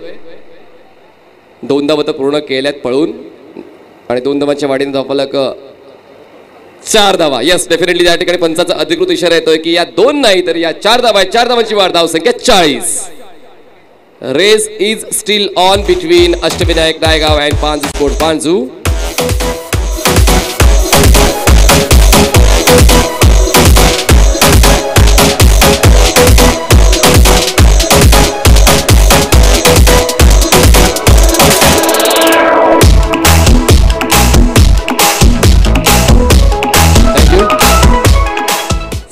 2 धावा तर पूर्ण केल्यात पळून आणि 2 धावांच्या वाढीने धावफलक 4 धावा. यस डेफिनेटली त्या ठिकाणी पंचाचा अधिकृत इशारा येतोय की या 2 नाही तर या 4 धावा. 4 धावांची वाढ. धावसंख्या 40. Race is still on between Ashtavinayak Naigaon and Panju sport Panju.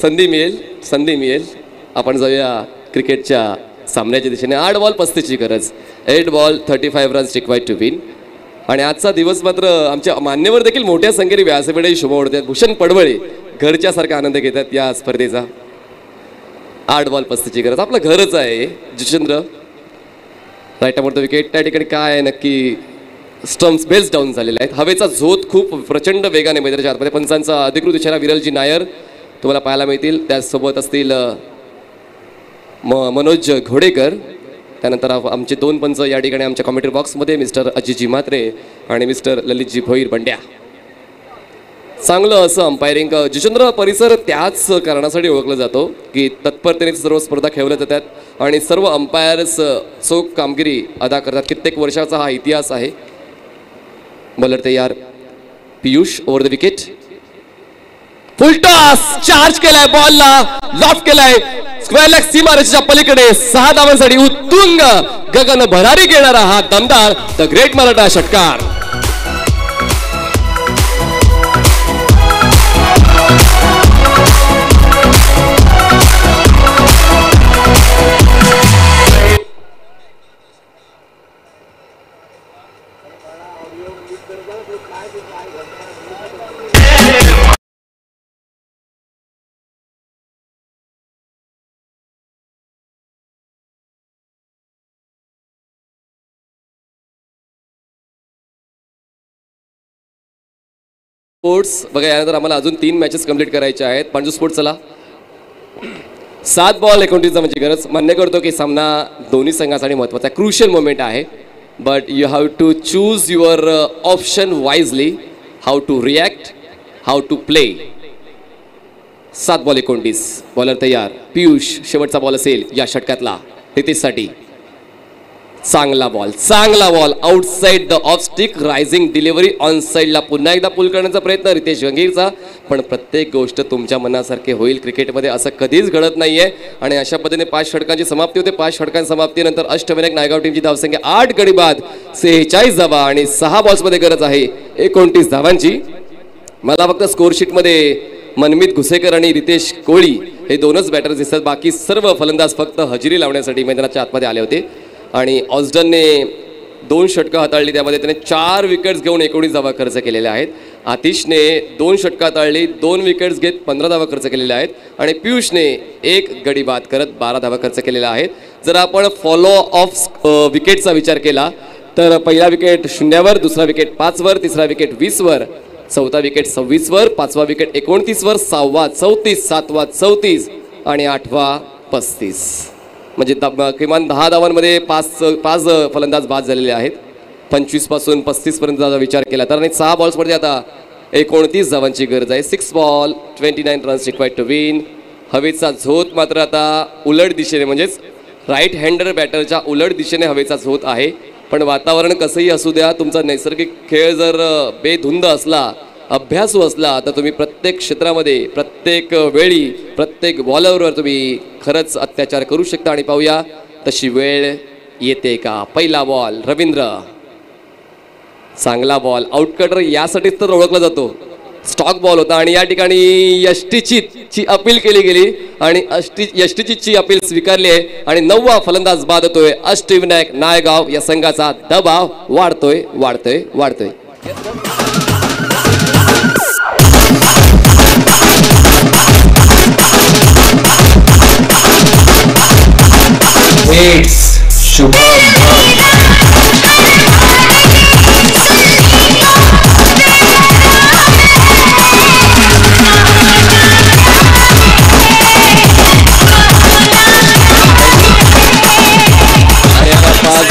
संधी मिळेल. आपण जाऊया क्रिकेटच्या सामन्याच्या दिशेने. 8 बॉल 35 ची गरज. 8 ball 35 runs required to win. आणि आजचा दिवस मात्र आमच्या मान्यवर देखील मोठ्या संख्येने व्यासपीठाची शोभा ओढतात. भूषण पडवळे घरच्यासारखा आनंद घेतात या स्पर्धेचा. 8 बॉल 35 ची गरज. आपलं घरच आहे. Jitendra right wicket. त्या ठिकाणी काय आहे नक्की स्टम्प्स बेल्स डाऊन झालेले आहेत. हवेचा झोत खूप प्रचंड वेगाने मैदानाच्या आतमध्ये. पंचांचा अधिकृत इशारा विरलजी नायर तुम्हाला पाहायला मिळतील. त्याचसोबत असतील मनोज घोडेकर. त्यानंतर आमचे 2 पंच या ठिकाणी आमच्या कॉमेंट्री बॉक्समध्ये मिस्टर अजितजी म्हात्रे आणि मिस्टर ललितजी भोईर बंड्या. चांगलं असं अंपायरिंग. जितेंद्र परिसर त्याच कारणासाठी ओळखला जातो की तत्परतेने सर्व स्पर्धा खेळवल्या जातात आणि सर्व अंपायर्स चोख कामगिरी अदा करतात. कित्येक वर्षाचा हा इतिहास आहे. बॉलर तयार. Piyush over the wicket. Full toss. Charge केलाय. बॉलला लॉफ्ट केलाय. स्क्वेअर लेग सीमारेषेच्या पलीकडे 6 धावांसाठी उत्तुंग गगन भरारी घेणारा हा दमदार द ग्रेट मराठा षटकार. स्पोर्ट्स बघा. यानंतर आम्हाला अजून 3 मॅचेस कंप्लीट करायच्या आहेत. पांजू स्पोर्ट्स चला. 7 बॉल 29 धावांची गरज. मान्य करतो की सामना दोन्ही संघासाठी महत्त्वाचा क्रुशियल मोमेंट आहे. But you have to choose your option wisely. How to react, how to play. 7 ball 29. Bowler तयार. पियुष शेवटचा बॉल असेल या षटकातला रितेशसाठी. चांगला ball outside the off stick rising delivery on साइडला पुन्हा एकदा पुल करण्याचा प्रयत्न रितेश गंगीरचा. पण प्रत्येक गोष्ट तुमच्या मनासारखे होईल क्रिकेटमध्ये असं कधीच घडत नाहीये. आणि अशा पद्धतीने 5 षटकांची समाप्ती होते. 5 षटकांच्या समाप्तीनंतर अष्टविनायक नायगाव टीमची धावसंख्या 8 गडी बाद 46 धावा आणि 6 बॉल्समध्ये गरज आहे 29 धावांची. मला फक्त स्कोरशीटमध्ये मनमित घुसेकर आणि रितेश कोळी हे 2च बॅटर्स दिसतात. बाकी सर्व फलंदाज फक्त हजेरी लावण्यासाठी मैदानाच्या आतमध्ये आले होते. आणि ऑस्डनने 2 षटकं हाताळली, त्यामध्ये त्याने 4 विकेट्स घेऊन 19 धावा खर्च केलेल्या आहेत. आतिशने 2 षटकं हाताळली, 2 विकेट्स घेत 15 धावा खर्च केलेल्या आहेत. आणि पियुषने 1 गडी बाद करत 12 धावा खर्च केलेल्या आहेत. जर आपण फॉलो ऑफ विकेटचा विचार केला तर पहिला विकेट 0वर, दुसरा विकेट 5वर, तिसरा विकेट 20वर, चौथा विकेट 26वर, 5वा विकेट 29वर, 6वा 34, 7वा 34 आणि 8वा 35. म्हणजे किमान 10 धावांमध्ये 5 फलंदाज बाद झालेले आहेत. 25 पासून 35 पर्यंतचा विचार केला तर 6 बॉल्समध्ये आता 29 धावांची गरज आहे. 6 ball 29 runs required to win. हवेचा झोत मात्र आता उलट दिशेने म्हणजेच राईट हँडर बॅटरच्या उलट दिशेने हवेचा झोत आहे. पण वातावरण कसंही असू द्या, तुमचा नैसर्गिक खेळ जर बेधुंद असला, अभ्यासू असला तर तुम्ही प्रत्येक क्षेत्रामध्ये प्रत्येक वेळी प्रत्येक बॉलरवर तुम्ही खरंच अत्याचार करू शकता. आणि पाहूया तशी वेळ येते का. पहिला बॉल रवींद्र, चांगला बॉल. आउटकटर यासाठीच तर ओळखला जातो. स्टॉक बॉल होता आणि या ठिकाणी यष्टीचीतची अपील केली गेली आणि यष्टीचीतची अपील स्वीकारली आहे. आणि 9वा फलंदाज बाद होतोय. अष्टविनायक नायगाव या संघाचा दबाव वाढतोय.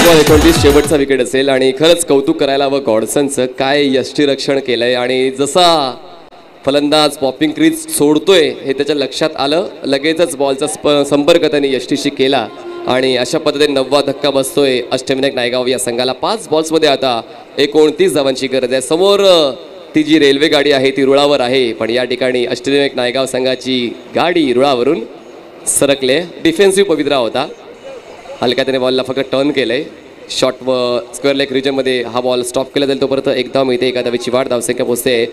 बॉल 29 शेवटचा विकेट असेल. आणि खरंच कौतुक करायला हवं गॉडसनचं, काय यष्टीरक्षण केलंय. आणि जसा फलंदाज पॉपिंग क्रीज सोडतोय हे त्याच्या लक्षात आलं, लगेचच बॉलचा संपर्क त्यांनी यष्टीशी केला आणि अशा पद्धतीने 9वा धक्का बसतोय अष्टविनायक नायगाव या संघाला. 5 बॉल्समध्ये आता 29 धावांची गरज आहे. समोर ती जी रेल्वे गाडी आहे ती रुळावर आहे, पण या ठिकाणी अष्टविनायक नायगाव संघाची गाडी रुळावरून सरकले. डिफेन्सिव्ह पवित्रा होता. हलक्या त्याने बॉलला फक्त टर्न केलंय. शॉर्ट व स्क्वेअर लेग रिजनमध्ये हा बॉल स्टॉप केला जाईल. तोपर्यंत एक धाव मिळते. 1 धावेची वाढ. धावसंख्या पोहोचते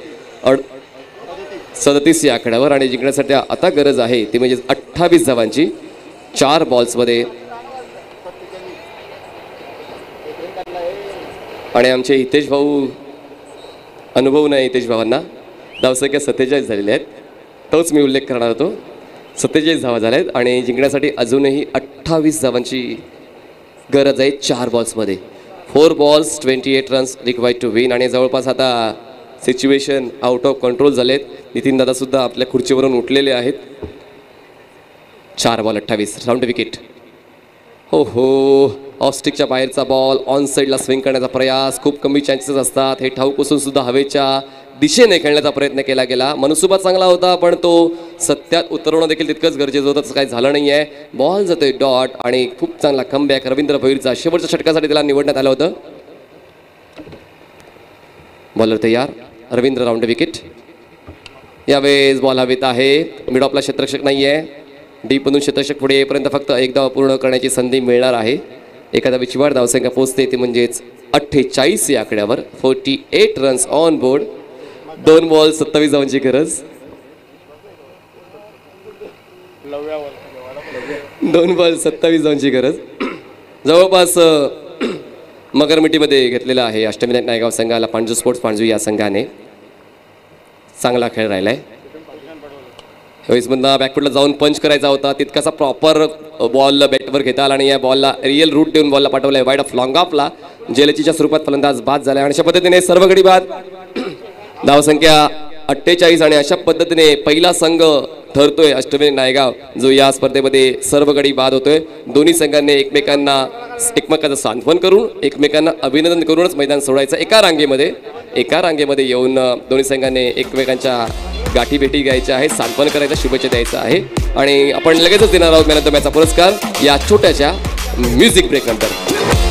37 या आकड्यावर. आणि जिंकण्यासाठी आता गरज आहे ती म्हणजे 28 धावांची 4 बॉल्समध्ये. आणि आमचे हितेश भाऊ, अनुभव नाही हितेश भावांना, धावसंख्या 47 झालेल्या आहेत. तोच मी उल्लेख करणार होतो. 47 धावा झाल्या आहेत आणि जिंकण्यासाठी अजूनही 28 धावांची गरज आहे 4 बॉल्समध्ये. 4 balls 28 runs required to win. आणि जवळपास आता सिच्युएशन आउट ऑफ कंट्रोल झालेत. नितीन दादासुद्धा आपल्या खुर्चीवरून उठलेले आहेत. 4 बॉल 28 राऊंड विकेट. हो ऑफस्टिकच्या बाहेरचा बॉल ऑन साईडला स्विंग करण्याचा प्रयास. खूप कमी चान्सेस असतात. हे ठाऊक असून सुद्धा हवेच्या दिशेने खेळण्याचा प्रयत्न केला गेला. मनसुबा चांगला होता पण तो सत्यात उतरवणं देखील तितकंच गरजेचं होतं. तसं काही झालं नाही आहे. बॉल जातोय डॉट आणि खूप चांगला कमबॅक रवींद्र भोईरचा. शेवटच्या षटकासाठी त्याला निवडण्यात आलं होतं. बॉलर तयार. Ravindra round wicket. यावेळेस बॉल हवेत आहे. मिड ऑफला क्षेत्ररक्षक नाही आहे. डीपमधून क्षेत्ररक्षक पुढे येईपर्यंत फक्त 1 धाव पूर्ण करण्याची संधी मिळणार आहे. 1 धावेची वाढ. धावसंख्या पोहोचते ती म्हणजेच 48 या आकड्यावर. 48 रन्स ऑन बोर्ड. 2 बॉल 27 धावांची गरज. 2 बॉल 27 धावांची गरज. जवळपास मगरमिटीमध्ये घेतलेला आहे अष्टविनायक नायगाव संघाला. पांजू स्पोर्ट्स पांजू या संघाने चांगला खेळ राहिला आहे. वेळेसमधनं बॅकफुटला जाऊन पंच करायचा होता. तितकासा प्रॉपर बॉल बॅटवर घेता आला आणि या बॉलला रिअल रूट देऊन बॉलला पाठवला आहे वाईड ऑफ लॉंग ऑफला. जलचीच्या स्वरूपात फलंदाज बाद झाला आणि अशा पद्धतीने सर्व गडी बाद. धावसंख्या 48 आणि अशा पद्धतीने पहिला संघ ठरतोय अष्टविनायक नायगाव जो या स्पर्धेमध्ये सर्व गडी बाद होतोय. दोन्ही संघांनी एकमेकांचं सांत्वन करून एकमेकांना अभिनंदन करूनच मैदान सोडायचं. एका रांगेमध्ये येऊन दोन्ही संघांनी एकमेकांच्या गाठी भेटी घ्यायच्या आहे. सांत्वन करायचं, शुभेच्छा द्यायचं आहे. आणि आपण लगेचच देणार आहोत मॅन ऑफ द मॅचचा पुरस्कार या छोट्याशा म्युझिक ब्रेक नंतर.